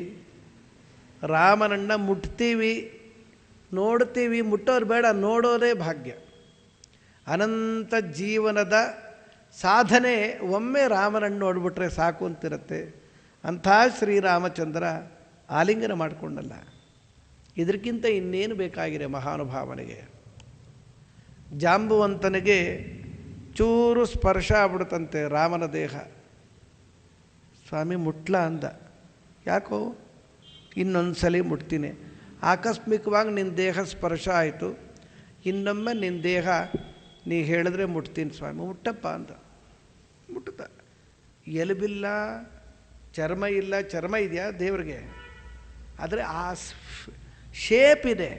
ರಾಮನನ್ನ ಮುಟ್ತೀವಿ, ನೋಡ್ತೀವಿ, ಮುಟ್ಟೋರು ಬೇಡ, ನೋಡೋದೇ ಭಾಗ್ಯ. ಅನಂತ ಜೀವನದ ಸಾಧನೆ ಒಮ್ಮೆ ರಾಮನನ್ನು ನೋಡಿಬಿಟ್ರೆ ಸಾಕು ಅಂತಿರುತ್ತೆ. ಅಂಥ ಶ್ರೀರಾಮಚಂದ್ರ ಆಲಿಂಗನ ಮಾಡಿಕೊಂಡಲ್ಲ. ಇದಕ್ಕಿಂತ ಇನ್ನೇನು ಬೇಕಾಗಿದೆ ಮಹಾನುಭಾವನಿಗೆ? ಜಾಂಬುವಂತನಿಗೆ ಚೂರು ಸ್ಪರ್ಶ ಆಗ್ಬಿಡುತ್ತಂತೆ ರಾಮನ ದೇಹ. ಸ್ವಾಮಿ ಮುಟ್ಲ ಅಂದ. ಯಾಕೋ? ಇನ್ನೊಂದು ಸಲ ಮುಟ್ತೀನಿ. ಆಕಸ್ಮಿಕವಾಗಿ ನಿನ್ನ ದೇಹ ಸ್ಪರ್ಶ ಆಯಿತು, ಇನ್ನೊಮ್ಮೆ ನಿನ್ನ ದೇಹ ನೀ ಹೇಳಿದ್ರೆ ಮುಟ್ತೀನಿ ಸ್ವಾಮಿ. ಮುಟ್ಟಪ್ಪ ಅಂದ. ಮುಟ್ಟದ. ಎಲುಬಿಲ್ಲ, ಚರ್ಮ ಇಲ್ಲ. ಚರ್ಮ ಇದೆಯಾ ದೇವರಿಗೆ? ಆದರೆ ಆ ಶೇಪ್ ಇದೆ,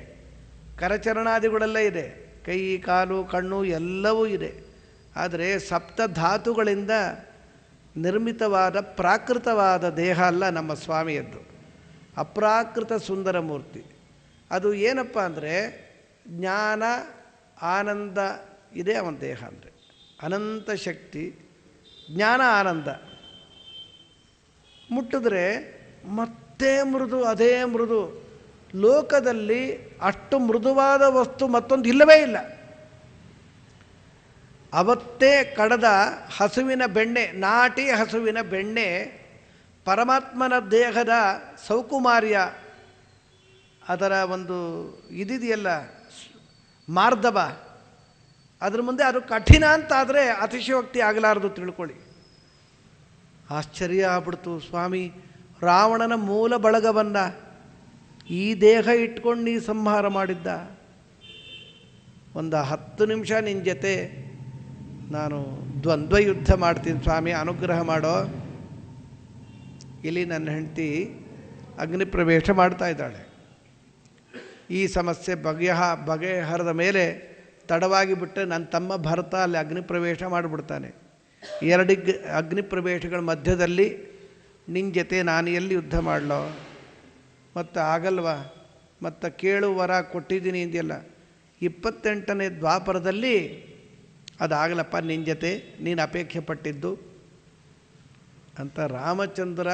ಕರಚರಣಾದಿಗಳೆಲ್ಲ ಇದೆ, ಕೈ ಕಾಲು ಕಣ್ಣು ಎಲ್ಲವೂ ಇದೆ. ಆದರೆ ಸಪ್ತ ಧಾತುಗಳಿಂದ ನಿರ್ಮಿತವಾದ ಪ್ರಾಕೃತವಾದ ದೇಹ ಅಲ್ಲ ನಮ್ಮ ಸ್ವಾಮಿಯದ್ದು. ಅಪ್ರಾಕೃತ ಸುಂದರ ಮೂರ್ತಿ. ಅದು ಏನಪ್ಪ ಅಂದರೆ ಜ್ಞಾನ ಆನಂದ ಇದೆ ಅವನ ದೇಹ. ಅಂದರೆ ಅನಂತ ಶಕ್ತಿ, ಜ್ಞಾನ, ಆನಂದ. ಮುಟ್ಟಿದ್ರೆ ಮತ್ತೆ ಮೃದು, ಅದೇ ಮೃದು. ಲೋಕದಲ್ಲಿ ಅಷ್ಟು ಮೃದುವಾದ ವಸ್ತು ಮತ್ತೊಂದು ಇಲ್ಲವೇ ಇಲ್ಲ. ಅವತ್ತೇ ಕಡದ ಹಸುವಿನ ಬೆಣ್ಣೆ, ನಾಟಿ ಹಸುವಿನ ಬೆಣ್ಣೆ, ಪರಮಾತ್ಮನ ದೇಹದ ಸೌಕುಮಾರ್ಯ, ಅದರ ಒಂದು ಇದಿದೆಯಲ್ಲ ಮಾರ್ಧವ, ಅದ್ರ ಮುಂದೆ ಅದು ಕಠಿಣ ಅಂತಾದರೆ ಅತಿಶಯೋಕ್ತಿ ಆಗಲಾರದು, ತಿಳ್ಕೊಳ್ಳಿ. ಆಶ್ಚರ್ಯ ಆಗ್ಬಿಡ್ತು. ಸ್ವಾಮಿ ರಾವಣನ ಮೂಲ ಬಳಗವನ್ನು ಈ ದೇಹ ಇಟ್ಕೊಂಡು ನೀ ಸಂಹಾರ ಮಾಡಿದ್ದ. ಒಂದು 10 ನಿಮಿಷ ನಿನ್ನ ಜೊತೆ ನಾನು ದ್ವಂದ್ವ ಯುದ್ಧ ಮಾಡ್ತೀನಿ ಸ್ವಾಮಿ, ಅನುಗ್ರಹ ಮಾಡೋ. ಇಲ್ಲಿ ನನ್ನ ಹೆಂಡತಿ ಅಗ್ನಿ ಪ್ರವೇಶ ಮಾಡ್ತಾ ಇದ್ದಾಳೆ. ಈ ಸಮಸ್ಯೆ ಬಗೆಹರದ ಮೇಲೆ ತಡವಾಗಿ ಬಿಟ್ಟರೆ ನನ್ನ ತಮ್ಮ ಭರತ ಅಲ್ಲಿ ಅಗ್ನಿ ಪ್ರವೇಶ ಮಾಡಿಬಿಡ್ತಾನೆ. 2 ಅಗ್ನಿ ಪ್ರವೇಶಗಳ ಮಧ್ಯದಲ್ಲಿ ನಿನ್ನ ಜೊತೆ ನಾನು ಎಲ್ಲಿ ಯುದ್ಧ ಮಾಡಲೋ? ಮತ್ತು ಆಗಲ್ವಾ? ಮತ್ತು ಕೇಳು ವರ ಕೊಟ್ಟಿದ್ದೀನಿ ಇದೆಯಲ್ಲ, 28ನೇ ದ್ವಾಪರದಲ್ಲಿ ಅದಾಗಲಪ್ಪ ನಿನ್ನ ಜೊತೆ ನೀನು ಅಪೇಕ್ಷೆ ಪಟ್ಟಿದ್ದು ಅಂತ ರಾಮಚಂದ್ರ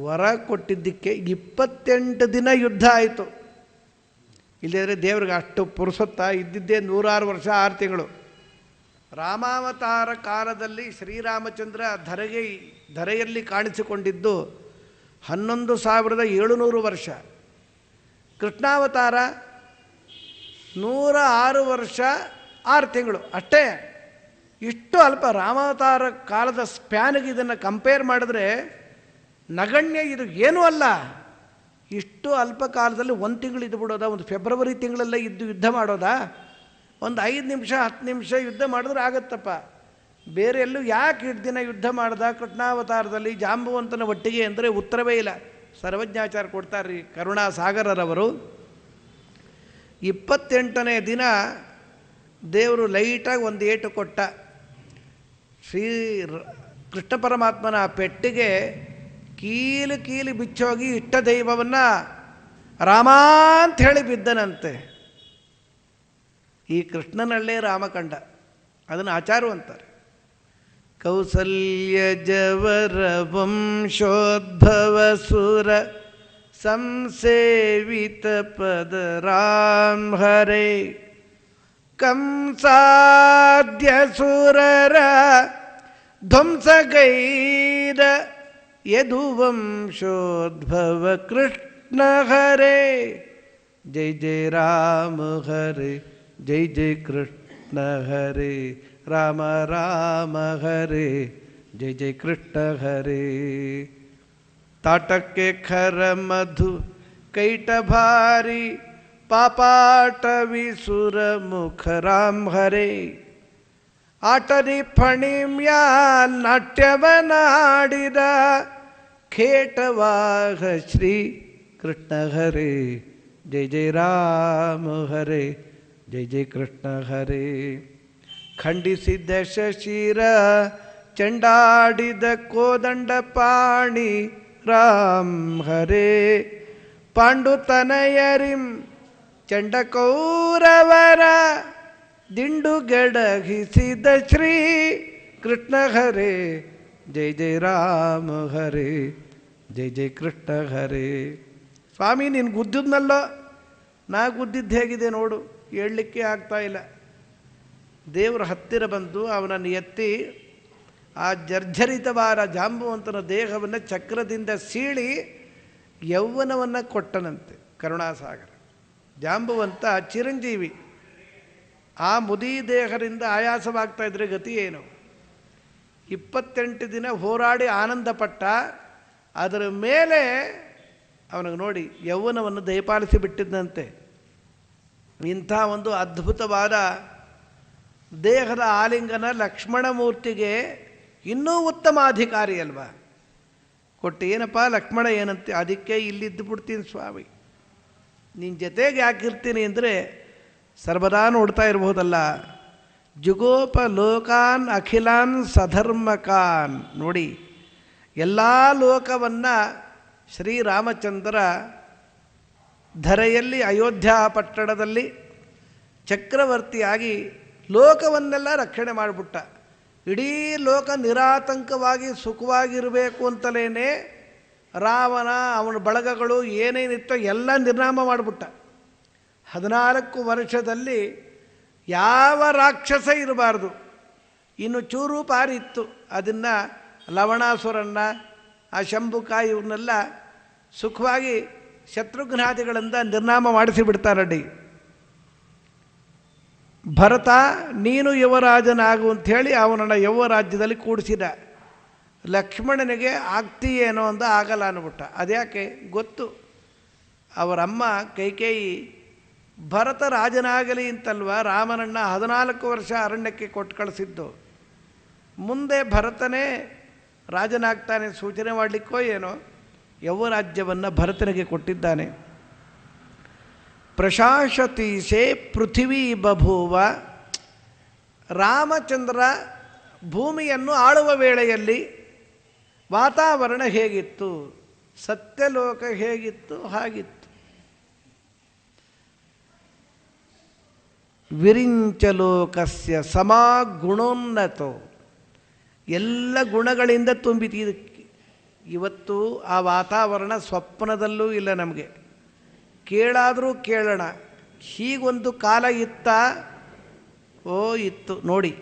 ವರ ಕೊಟ್ಟಿದ್ದಕ್ಕೆ 28 ದಿನ ಯುದ್ಧ ಆಯಿತು. ಇಲ್ಲದ್ರೆ ದೇವ್ರಿಗೆ ಅಷ್ಟು ಪುರುಸೊತ್ತ ಇದ್ದಿದ್ದೇ 106 ವರ್ಷ 6 ತಿಂಗಳು. ರಾಮಾವತಾರ ಕಾಲದಲ್ಲಿ ಶ್ರೀರಾಮಚಂದ್ರ ಧರೆಯಲ್ಲಿ ಕಾಣಿಸಿಕೊಂಡಿದ್ದು 11,700 ವರ್ಷ. ಕೃಷ್ಣಾವತಾರ 106 ವರ್ಷ 6 ತಿಂಗಳು ಅಷ್ಟೇ. ಇಷ್ಟು ಅಲ್ಪ. ರಾಮಾವತಾರ ಕಾಲದ ಸ್ಪ್ಯಾನ್ಗೆ ಇದನ್ನು ಕಂಪೇರ್ ಮಾಡಿದ್ರೆ ನಗಣ್ಯ, ಇದು ಏನೂ ಅಲ್ಲ. ಇಷ್ಟು ಅಲ್ಪ ಕಾಲದಲ್ಲಿ 1 ತಿಂಗಳು ಇದ್ದು ಬಿಡೋದಾ? ಒಂದು ಫೆಬ್ರವರಿ ತಿಂಗಳಲ್ಲೇ ಇದ್ದು ಯುದ್ಧ ಮಾಡೋದಾ? ಒಂದು 5 ನಿಮಿಷ 10 ನಿಮಿಷ ಯುದ್ಧ ಮಾಡಿದ್ರೆ ಆಗತ್ತಪ್ಪ. ಬೇರೆ ಎಲ್ಲೂ ಯಾಕೆ ಇಷ್ಟು ದಿನ ಯುದ್ಧ ಮಾಡ್ದ ಕೃಷ್ಣಾವತಾರದಲ್ಲಿ ಜಾಂಬುವಂತನ ಒಟ್ಟಿಗೆ ಅಂದರೆ ಉತ್ತರವೇ ಇಲ್ಲ. ಸರ್ವಜ್ಞಾಚಾರ ಕೊಡ್ತಾರ್ರಿ ಕರುಣಾಸಾಗರರವರು. 28ನೇ ದಿನ ದೇವರು ಲೈಟಾಗಿ ಒಂದು ಏಟು ಕೊಟ್ಟ. ಕೃಷ್ಣ ಪರಮಾತ್ಮನ ಪೆಟ್ಟಿಗೆ ಕೀಲಿ ಬಿಚ್ಚೋಗಿ ಇಷ್ಟ ದೈವವನ್ನು ರಾಮ ಅಂತ ಹೇಳಿ ಬಿದ್ದನಂತೆ. ಈ ಕೃಷ್ಣನಲ್ಲೇ ರಾಮ ಕಂಡ. ಅದನ್ನು ಆಚಾರು ಅಂತಾರೆ. ಕೌಸಲ್ಯ ಜವರ ವಂಶೋದ್ಭವ ಸುರ ಸಂಸೇವಿತ ಪದ ರಾಮ್ ಹರೇ ಕಂಸಾದ್ಯ ಸುರರ ಧ್ವಂಸಗೈದ ಯದುವಂಶೋದ್ಭವ ಕೃಷ್ಣ ಹರೇ. ಜೈ ಜೈ ರಾಮ ಹರೇ, ಜೈ ಜೈ ಕೃಷ್ಣ ಹರೇ, ರಾಮ ರಾಮ ಹರೇ, ಜೈ ಜೈ ಕೃಷ್ಣ ಹರೇ. ತಾಟಕ್ಕೆ ಖರ ಮಧು ಕೈಟ ಭಾರಿ ಪಾಪಾಟವಿ ಸುರ ಮುಖ ರಾಮ ಹರೇ. ಆಟರಿ ಫಣಿಮ್ಯಾ ನಾಟ್ಯವನಾಡಿದ ಖೇಟವಾಹ ಶ್ರೀ ಕೃಷ್ಣ ಹರೇ. ಜೈ ಜೈ ರಾಮ ಹರೇ, ಜೈ ಜೈ ಕೃಷ್ಣ ಹರೇ. ಖಂಡಿಸಿದ ಶಶಿರ ಚಂಡಾಡಿದ ಕೋದಂಡ ಪಾಣಿ ರಾಮ್ ಹರೇ. ಪಾಂಡುತನಯರಿಂ ಚಂಡಕೌರವರ ದಿಂಡುಗೆಡಗಿಸಿದ ಶ್ರೀ ಕೃಷ್ಣ ಹರೇ ಜೈ ಜೈ ರಾಮ ಹರೇ ಜೈ ಜೈ ಕೃಷ್ಣ ಹರೇ. ಸ್ವಾಮಿ ನೀನು ಗುದ್ದಿದ್ನಲ್ಲೋ, ನಾ ಗುದ್ದಿದ್ದು ಹೇಗಿದೆ ನೋಡು, ಹೇಳಲಿಕ್ಕೆ ಆಗ್ತಾ ಇಲ್ಲ. ದೇವರ ಹತ್ತಿರ ಬಂದು ಅವನನ್ನು ಎತ್ತಿ ಆ ಜರ್ಜರಿತವಾದ ಜಾಂಬುವಂತನ ದೇಹವನ್ನು ಚಕ್ರದಿಂದ ಸೀಳಿ ಯೌವನವನ್ನು ಕೊಟ್ಟನಂತೆ ಕರುಣಾಸಾಗರ. ಜಾಂಬುವಂತ ಚಿರಂಜೀವಿ, ಆ ಮುದಿ ದೇಹದಿಂದ ಆಯಾಸವಾಗ್ತಾ ಇದ್ರೆ ಗತಿ ಏನು? 28 ದಿನ ಹೋರಾಡಿ ಆನಂದಪಟ್ಟ, ಅದರ ಮೇಲೆ ಅವನಿಗೆ ನೋಡಿ ಯೌವನವನ್ನು ದಯಪಾಲಿಸಿ ಬಿಟ್ಟಿದ್ದಂತೆ. ಇಂಥ ಒಂದು ಅದ್ಭುತವಾದ ದೇಹದ ಆಲಿಂಗನ ಲಕ್ಷ್ಮಣಮೂರ್ತಿಗೆ ಇನ್ನೂ ಉತ್ತಮ ಅಧಿಕಾರಿ ಅಲ್ವಾ ಕೊಟ್ಟು. ಏನಪ್ಪ ಲಕ್ಷ್ಮಣ ಏನಂತೆ, ಅದಕ್ಕೆ ಇಲ್ಲಿದ್ದು ಬಿಡ್ತೀನಿ ಸ್ವಾಮಿ, ನಿನ್ನ ಜೊತೆಗೆ ಯಾಕಿರ್ತೀನಿ ಅಂದರೆ ಸರ್ವದಾ ನೋಡ್ತಾ ಇರ್ಬೋದಲ್ಲ. ಜುಗೋಪ ಲೋಕಾನ್ ಅಖಿಲಾನ್ ಸಧರ್ಮಕಾನ್. ನೋಡಿ, ಎಲ್ಲ ಲೋಕವನ್ನು ಶ್ರೀರಾಮಚಂದ್ರ ಧರೆಯಲ್ಲಿ ಅಯೋಧ್ಯ ಪಟ್ಟಣದಲ್ಲಿ ಚಕ್ರವರ್ತಿಯಾಗಿ ಲೋಕವನ್ನೆಲ್ಲ ರಕ್ಷಣೆ ಮಾಡಿಬಿಟ್ಟ. ಇಡೀ ಲೋಕ ನಿರಾತಂಕವಾಗಿ ಸುಖವಾಗಿರಬೇಕು ಅಂತಲೇ ರಾವಣ ಅವನ ಬಳಗಗಳು ಏನೇನಿತ್ತೋ ಎಲ್ಲ ನಿರ್ನಾಮ ಮಾಡಿಬಿಟ್ಟ. 14 ವರ್ಷದಲ್ಲಿ ಯಾವ ರಾಕ್ಷಸ ಇರಬಾರ್ದು. ಇನ್ನು ಚೂರು ಪಾರಿತ್ತು, ಅದನ್ನು ಲವಣಾಸುರನ್ನ, ಆ ಶಂಭುಕ ಇವ್ರನ್ನೆಲ್ಲ ಸುಖವಾಗಿ ಶತ್ರುಘ್ನಾದಿಗಳಿಂದ ನಿರ್ನಾಮ ಮಾಡಿಸಿಬಿಡ್ತಾರಡ್ಡಿ. ಭರತ ನೀನು ಯುವರಾಜನಾಗು ಅಂಥೇಳಿ ಅವನನ್ನು ಯುವರಾಜ್ಯದಲ್ಲಿ ಕೂಡಿಸಿದ. ಲಕ್ಷ್ಮಣನಿಗೆ ಆಗ್ತೀಯೇನೋ ಅಂದ, ಆಗಲ್ಲ ಅಂದ್ಬಿಟ್ಟ. ಅದ್ಯಾಕೆ ಗೊತ್ತು, ಅವರಮ್ಮ ಕೈಕೇಯಿ ಭರತ ರಾಜನಾಗಲಿ ಅಂತಲ್ವ ರಾಮನನ್ನು 14 ವರ್ಷ ಅರಣ್ಯಕ್ಕೆ ಕೊಟ್ಟು ಕಳಿಸಿದ್ದು. ಮುಂದೆ ಭರತನೇ ರಾಜನಾಗ್ತಾನೆ ಸೂಚನೆ ಮಾಡಲಿಕ್ಕೋ ಏನೋ ಯುವರಾಜ್ಯವನ್ನು ಭರತನಿಗೆ ಕೊಟ್ಟಿದ್ದಾನೆ. ಪ್ರಶಾಸತೀಶೇ ಪೃಥಿವೀ ಬಭೂವ. ರಾಮಚಂದ್ರ ಭೂಮಿಯನ್ನು ಆಳುವ ವೇಳೆಯಲ್ಲಿ ವಾತಾವರಣ ಹೇಗಿತ್ತು, ಸತ್ಯಲೋಕ ಹೇಗಿತ್ತು ಹಾಗಿತ್ತು. ವಿರಿಂಚಲೋಕಸ್ಯ ಸಮಾಗುಣೋನ್ನತೋ. ಎಲ್ಲ ಗುಣಗಳಿಂದ ತುಂಬಿತು. ಇವತ್ತು ಆ ವಾತಾವರಣ ಸ್ವಪ್ನದಲ್ಲೂ ಇಲ್ಲ ನಮಗೆ. ಕೇಳಾದರೂ ಕೇಳೋಣ, ಹೀಗೊಂದು ಕಾಲ ಇತ್ತ? ಓ ಇತ್ತು ನೋಡಿ.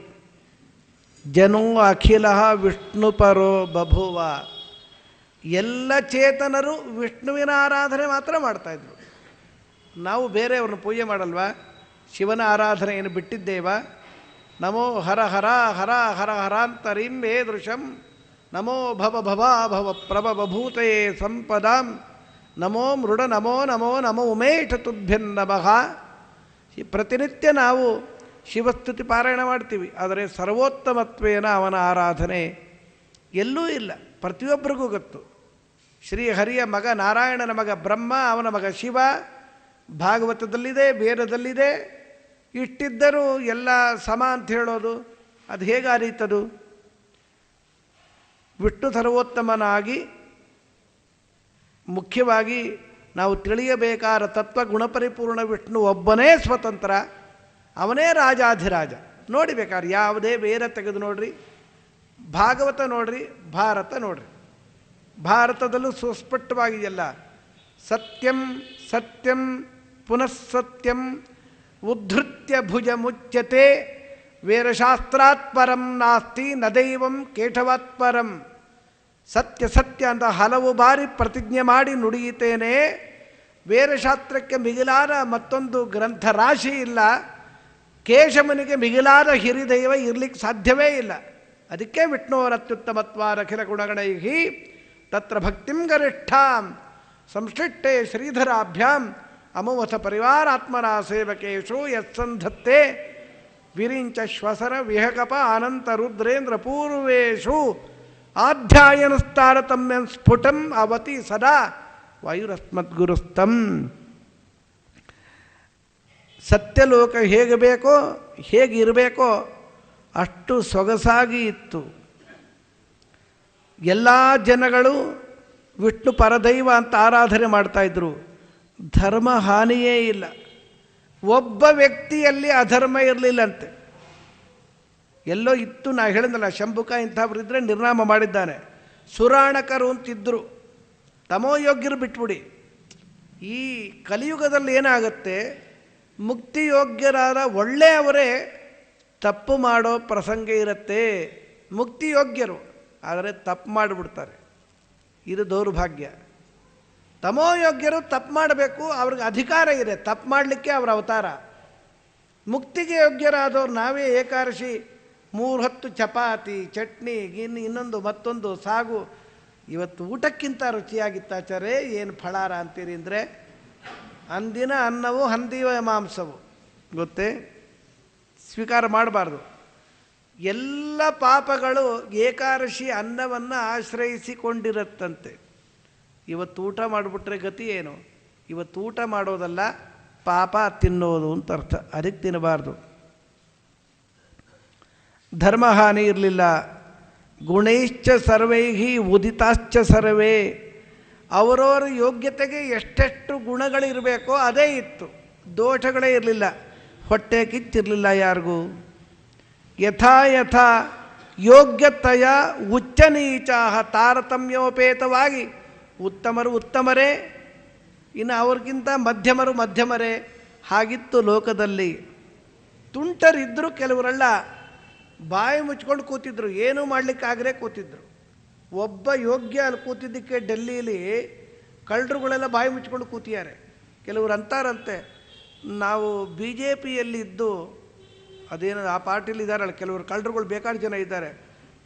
ಜನೋ ಅಖಿಲ ವಿಷ್ಣುಪರೋ ಬಭುವ. ಎಲ್ಲ ಚೇತನರು ವಿಷ್ಣುವಿನ ಆರಾಧನೆ ಮಾತ್ರ ಮಾಡ್ತಾಯಿದ್ರು. ನಾವು ಬೇರೆಯವ್ರನ್ನ ಪೂಜೆ ಮಾಡಲ್ವಾ? ಶಿವನ ಆರಾಧನೆಯನ್ನು ಬಿಟ್ಟಿದ್ದೇವ? ನಮೋ ಹರ ಹರ ಹರ ಹರ ಹರಾಂತರಿಂ ಹೇ ದೃಶಂ. ನಮೋ ಭವ ಭವಾ ಭವ ಪ್ರಭವಭೂತೇ ಸಂಪದಾಂ. ನಮೋ ಮೃಡ ನಮೋ ನಮೋ ನಮೋ ಉಮೇಶ ತುಭ್ಯನ್ ನಮಃ. ಪ್ರತಿನಿತ್ಯ ನಾವು ಶಿವಸ್ತುತಿ ಪಾರಾಯಣ ಮಾಡ್ತೀವಿ, ಆದರೆ ಸರ್ವೋತ್ತಮತ್ವೇನ ಅವನ ಆರಾಧನೆ ಎಲ್ಲೂ ಇಲ್ಲ. ಪ್ರತಿಯೊಬ್ಬರಿಗೂ ಗೊತ್ತು. ಶ್ರೀಹರಿಯ ಮಗ ನಾರಾಯಣನ ಮಗ ಬ್ರಹ್ಮ, ಅವನ ಮಗ ಶಿವ. ಭಾಗವತದಲ್ಲಿದೆ, ವೇದದಲ್ಲಿದೆ. ಇಷ್ಟಿದ್ದರೂ ಎಲ್ಲ ಸಮ ಅಂತ ಹೇಳೋದು ಅದು ಹೇಗಾದೀತದು? ವಿಷ್ಣು ಸರ್ವೋತ್ತಮನಾಗಿ ಮುಖ್ಯವಾಗಿ ನಾವು ತಿಳಿಯಬೇಕಾದ ತತ್ವ ಗುಣಪರಿಪೂರ್ಣ ವಿಷ್ಣು ಒಬ್ಬನೇ ಸ್ವತಂತ್ರ, ಅವನೇ ರಾಜಾಧಿರಾಜ. ನೋಡಿ ಬೇಕಾದ್ರೆ ಯಾವುದೇ ವೇದ ತೆಗೆದು ನೋಡ್ರಿ, ಭಾಗವತ ನೋಡ್ರಿ, ಭಾರತ ನೋಡ್ರಿ. ಭಾರತದಲ್ಲೂ ಸುಸ್ಪಷ್ಟವಾಗಿದೆಯಲ್ಲ, ಸತ್ಯಂ ಸತ್ಯಂ ಪುನಃ ಸತ್ಯಂ ಉದ್ಧೃತ್ಯ ಭುಜ ಮುಚ್ಯತೆ ವೇದಶಾಸ್ತ್ರಾತ್ ಪರಂ ನಾಸ್ತಿ ನ ದೈವಂ ಕೇಶವಾತ್ ಪರಂ. ಸತ್ಯ ಸತ್ಯ ಅಂತ ಹಲವು ಬಾರಿ ಪ್ರತಿಜ್ಞೆ ಮಾಡಿ ನುಡಿಯುತ್ತೇನೆ. ವೇದಶಾಸ್ತ್ರಕ್ಕೆ ಮಿಗಿಲಾದ ಮತ್ತೊಂದು ಗ್ರಂಥ ರಾಶಿ ಇಲ್ಲ. ಕೇಶವನಿಗೆ ಮಿಗಿಲಾದ ಹಿರಿದೈವ ಇರಲಿಕ್ಕೆ ಸಾಧ್ಯವೇ ಇಲ್ಲ. ಅದಕ್ಕೆ ವಿಷ್ಣೋರತ್ಯುತ್ತಮತ್ವಾರಖಿಲ ಗುಣಗಣೈಹಿ ತತ್ರ ಭಕ್ತಿಂ ಗರಿಷ್ಠಾಂ ಸಂಶ್ಲಿಷ್ಟೇ ಶ್ರೀಧರಾಭ್ಯಾಂ ಅಮೋವಥ ಪರಿವಾರಾತ್ಮನ ಸೇವಕೇಶು ಯತ್ಸಂಧತ್ತೆ ವಿರಿಂಚ ಶ್ವಸರ ವಿಹಕಪ ಅನಂತ ರುದ್ರೇಂದ್ರ ಪೂರ್ವೇಶು ಆಧ್ಯಾಯನಸ್ತಾರತಮ್ಯಂ ಸ್ಫುಟಂ ಅವತಿ ಸದಾ ವಾಯುರಸ್ಮದ್ಗುರುಸ್ತಂ. ಸತ್ಯಲೋಕ ಹೇಗೆ ಬೇಕೋ ಹೇಗಿರಬೇಕೋ ಅಷ್ಟು ಸೊಗಸಾಗಿ ಇತ್ತು. ಎಲ್ಲ ಜನಗಳು ವಿಷ್ಣು ಪರದೈವ ಅಂತ ಆರಾಧನೆ ಮಾಡ್ತಾಯಿದ್ರು. ಧರ್ಮ ಹಾನಿಯೇ ಇಲ್ಲ. ಒಬ್ಬ ವ್ಯಕ್ತಿಯಲ್ಲಿ ಅಧರ್ಮ ಇರಲಿಲ್ಲಂತೆ. ಎಲ್ಲೋ ಇತ್ತು, ನಾ ಹೇಳಿದ್ನಲ್ಲ, ಶಂಭುಕ ಇಂಥವ್ರಿದ್ದರೆ ನಿರ್ನಾಮ ಮಾಡಿದ್ದಾನೆ. ಸುರಾಣಕರು ಅಂತಿದ್ದರು, ತಮೋಯೋಗ್ಯರು ಬಿಟ್ಬಿಡಿ. ಈ ಕಲಿಯುಗದಲ್ಲಿ ಏನಾಗುತ್ತೆ, ಮುಕ್ತಿಯೋಗ್ಯರಾದ ಒಳ್ಳೆಯವರೇ ತಪ್ಪು ಮಾಡೋ ಪ್ರಸಂಗ ಇರುತ್ತೆ. ಮುಕ್ತಿಯೋಗ್ಯರು ಆದರೆ ತಪ್ಪು ಮಾಡಿಬಿಡ್ತಾರೆ, ಇದು ದೌರ್ಭಾಗ್ಯ. ತಮೋಯೋಗ್ಯರು ತಪ್ಪು ಮಾಡಬೇಕು, ಅವ್ರಿಗೆ ಅಧಿಕಾರ ಇದೆ, ತಪ್ಪು ಮಾಡಲಿಕ್ಕೆ ಅವರ ಅವತಾರ. ಮುಕ್ತಿಗೆ ಯೋಗ್ಯರಾದವ್ರು ನಾವೇ ಏಕಾದಶಿ 3 ಹೊತ್ತು ಚಪಾತಿ, ಚಟ್ನಿ, ಇನ್ನೊಂದು ಮತ್ತೊಂದು ಸಾಗು. ಇವತ್ತು ಊಟಕ್ಕಿಂತ ರುಚಿಯಾಗಿತ್ತಾಚಾರೆ ಏನು ಫಳಾರ ಅಂತೀರಿ ಅಂದರೆ, ಅಂದಿನ ಅನ್ನವು ಹಂದಿಯ ಮಾಂಸವು, ಗೊತ್ತೇ, ಸ್ವೀಕಾರ ಮಾಡಬಾರ್ದು. ಎಲ್ಲ ಪಾಪಗಳು ಏಕಾದಶಿ ಅನ್ನವನ್ನು ಆಶ್ರಯಿಸಿಕೊಂಡಿರುತ್ತಂತೆ. ಇವತ್ತು ಊಟ ಮಾಡಿಬಿಟ್ರೆ ಗತಿ ಏನು? ಇವತ್ತು ಊಟ ಮಾಡೋದಲ್ಲ, ಪಾಪ ತಿನ್ನೋದು ಅಂತ ಅರ್ಥ. ಅದಕ್ಕೆ ತಿನ್ನಬಾರ್ದು. ಧರ್ಮಹಾನಿ ಇರಲಿಲ್ಲ. ಗುಣೈಶ್ಚ ಸರ್ವೈಹಿ ಉದಿತಾಶ್ಚ ಸರ್ವೇ. ಅವರವರ ಯೋಗ್ಯತೆಗೆ ಎಷ್ಟೆಷ್ಟು ಗುಣಗಳಿರಬೇಕೋ ಅದೇ ಇತ್ತು, ದೋಷಗಳೇ ಇರಲಿಲ್ಲ. ಹೊಟ್ಟೆ ಕಿಚ್ಚಿರಲಿಲ್ಲ ಯಾರಿಗೂ. ಯಥಾ ಯಥಾ ಯೋಗ್ಯತೆಯ ಉಚ್ಚ ನೀಚಾಹ, ತಾರತಮ್ಯೋಪೇತವಾಗಿ ಉತ್ತಮರು ಉತ್ತಮರೇ, ಇನ್ನು ಅವ್ರಿಗಿಂತ ಮಧ್ಯಮರು ಮಧ್ಯಮರೇ, ಹಾಗಿತ್ತು ಲೋಕದಲ್ಲಿ. ತುಂಟರಿದ್ದರು ಕೆಲವರೆಲ್ಲ, ಬಾಯಿ ಮುಚ್ಕೊಂಡು ಕೂತಿದ್ರು, ಏನೂ ಮಾಡಲಿಕ್ಕಾಗರೆ ಕೂತಿದ್ರು. ಒಬ್ಬ ಯೋಗ್ಯ ಅಲ್ಲಿ ಕೂತಿದ್ದಕ್ಕೆ ಡೆಲ್ಲಿಲಿ ಕಳ್ಳರುಗಳೆಲ್ಲ ಬಾಯಿ ಮುಚ್ಕೊಂಡು ಕೂತಿದ್ದಾರೆ. ಕೆಲವರು ಅಂತಾರಂತೆ, ನಾವು BJPಯಲ್ಲಿದ್ದು, ಅದೇನು ಆ ಪಾರ್ಟಿಲಿ ಇದ್ದಾರಲ್ಲ ಕೆಲವರು ಕಳ್ಳರುಗಳು, ಬೇಕಾದ ಜನ ಇದ್ದಾರೆ,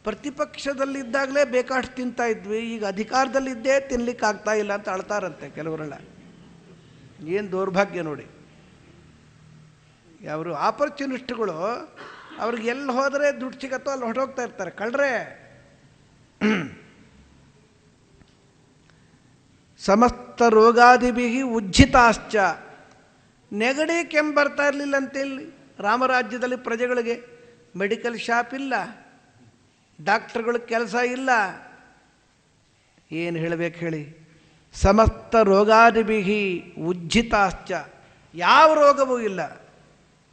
ಪ್ರತಿಪಕ್ಷದಲ್ಲಿದ್ದಾಗಲೇ ಬೇಕಾಷ್ಟು ತಿಂತಾ ಇದ್ವಿ, ಈಗ ಅಧಿಕಾರದಲ್ಲಿದ್ದೇ ತಿನ್ನಲಿಕ್ಕಾಗ್ತಾ ಇಲ್ಲ ಅಂತ ಅಳ್ತಾರಂತೆ ಕೆಲವರೆಲ್ಲ. ಏನು ದೌರ್ಭಾಗ್ಯ ನೋಡಿ. ಅವರು ಆಪರ್ಚುನಿಸ್ಟ್ಗಳು, ಅವ್ರಿಗೆ ಎಲ್ಲಿ ಹೋದರೆ ದುಡ್ಡು ಸಿಗತ್ತೋ ಅಲ್ಲಿ ಹೊರಟೋಗ್ತಾ ಇರ್ತಾರೆ ಕಳ್ರೆ. ಸಮಸ್ತ ರೋಗಾದಿಭಿಹಿ ಉಜ್ಜಿತಾಶ್ಚ. ನೆಗಡಿ ಕೆಮ್ಮು ಬರ್ತಾ ಇರಲಿಲ್ಲ ಅಂತೇಳಿ ರಾಮರಾಜ್ಯದಲ್ಲಿ ಪ್ರಜೆಗಳಿಗೆ. ಮೆಡಿಕಲ್ ಶಾಪ್ ಇಲ್ಲ, ಡಾಕ್ಟರ್ಗಳ ಕೆಲಸ ಇಲ್ಲ, ಏನು ಹೇಳಬೇಕು ಹೇಳಿ. ಸಮಸ್ತ ರೋಗಾದಿಭಿಹಿ ಉಜ್ಜಿತಾಶ್ಚ, ಯಾವ ರೋಗವೂ ಇಲ್ಲ.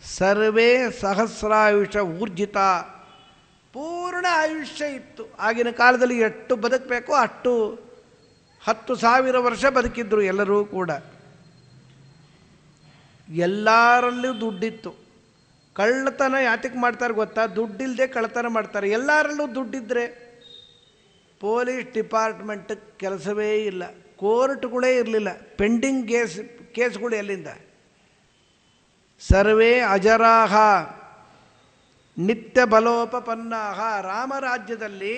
ಸರ್ವೇ ಸಹಸ್ರಾಯುಷ ಊರ್ಜಿತ, ಪೂರ್ಣ ಆಯುಷ್ಯ ಇತ್ತು. ಆಗಿನ ಕಾಲದಲ್ಲಿ ಎಷ್ಟು ಬದುಕಬೇಕೋ ಅಷ್ಟು 10,000 ವರ್ಷ ಬದುಕಿದ್ರು ಎಲ್ಲರೂ ಕೂಡ. ಎಲ್ಲರಲ್ಲೂ ದುಡ್ಡಿತ್ತು. ಕಳ್ಳತನ ಯಾತಕ್ಕೆ ಮಾಡ್ತಾರೆ ಗೊತ್ತಾ? ದುಡ್ಡಿಲ್ಲದೆ ಕಳ್ಳತನ ಮಾಡ್ತಾರೆ. ಎಲ್ಲರಲ್ಲೂ ದುಡ್ಡಿದ್ರೆ ಪೊಲೀಸ್ ಡಿಪಾರ್ಟ್ಮೆಂಟ್ಗೆ ಕೆಲಸವೇ ಇಲ್ಲ, ಕೋರ್ಟ್ಗಳೇ ಇರಲಿಲ್ಲ, ಪೆಂಡಿಂಗ್ ಕೇಸ್ಗಳು ಎಲ್ಲಿಂದ? ಸರ್ವೇ ಅಜರಾಹ ನಿತ್ಯ ಬಲೋಪಪನ್ನಾಹ. ರಾಮರಾಜ್ಯದಲ್ಲಿ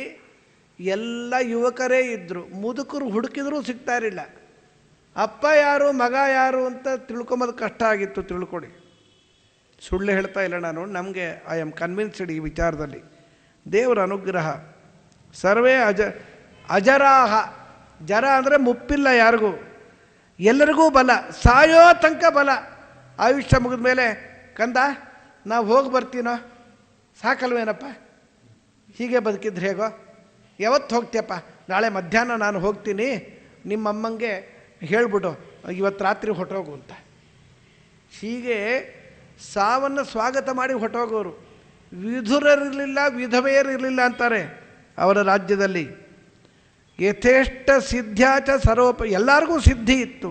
ಎಲ್ಲ ಯುವಕರೇ ಇದ್ದರು, ಮುದುಕರು ಹುಡುಕಿದ್ರೂ ಸಿಗ್ತಾ ಇರಲಿಲ್ಲ. ಅಪ್ಪ ಯಾರು ಮಗ ಯಾರು ಅಂತ ತಿಳ್ಕೊಂಬೋದು ಕಷ್ಟ ಆಗಿತ್ತು. ತಿಳ್ಕೊಡಿ, ಸುಳ್ಳು ಹೇಳ್ತಾ ಇಲ್ಲ ನಾನು, ನಮಗೆ ಐ ಆಮ್ ಕನ್ವಿನ್ಸ್ಡ್ ಈ ವಿಚಾರದಲ್ಲಿ. ದೇವರ ಅನುಗ್ರಹ. ಸರ್ವೇ ಅಜರಾಹ. ಜರ ಅಂದರೆ ಮುಪ್ಪಿಲ್ಲ ಯಾರಿಗೂ, ಎಲ್ಲರಿಗೂ ಬಲ, ಸಾಯೋ ತನಕ ಬಲ. ಆಯುಷ್ಯ ಮುಗಿದ ಮೇಲೆ ಕಂದ ನಾವು ಹೋಗಿ ಬರ್ತೀನೋ, ಸಾಕಲ್ವೇನಪ್ಪ, ಹೀಗೆ ಬದುಕಿದ್ರೆ ಹೇಗೋ, ಯಾವತ್ತು ಹೋಗ್ತೀಯಪ್ಪ? ನಾಳೆ ಮಧ್ಯಾಹ್ನ ನಾನು ಹೋಗ್ತೀನಿ, ನಿಮ್ಮಮ್ಮಂಗೆ ಹೇಳ್ಬಿಡು ಇವತ್ತು ರಾತ್ರಿ ಹೊಟ್ಟೋಗು ಅಂತ. ಹೀಗೆ ಸಾವನ್ನು ಸ್ವಾಗತ ಮಾಡಿ ಹೊಟ್ಟೋಗೋರು. ವಿಧುರರಿರಲಿಲ್ಲ, ವಿಧವೆಯರಿರಲಿಲ್ಲ ಅಂತಾರೆ ಅವರ ರಾಜ್ಯದಲ್ಲಿ. ಯಥೇಷ್ಟ ಸಿದ್ಧ್ಯಾಚ ಸರೋಪ, ಎಲ್ಲರಿಗೂ ಸಿದ್ಧಿ ಇತ್ತು,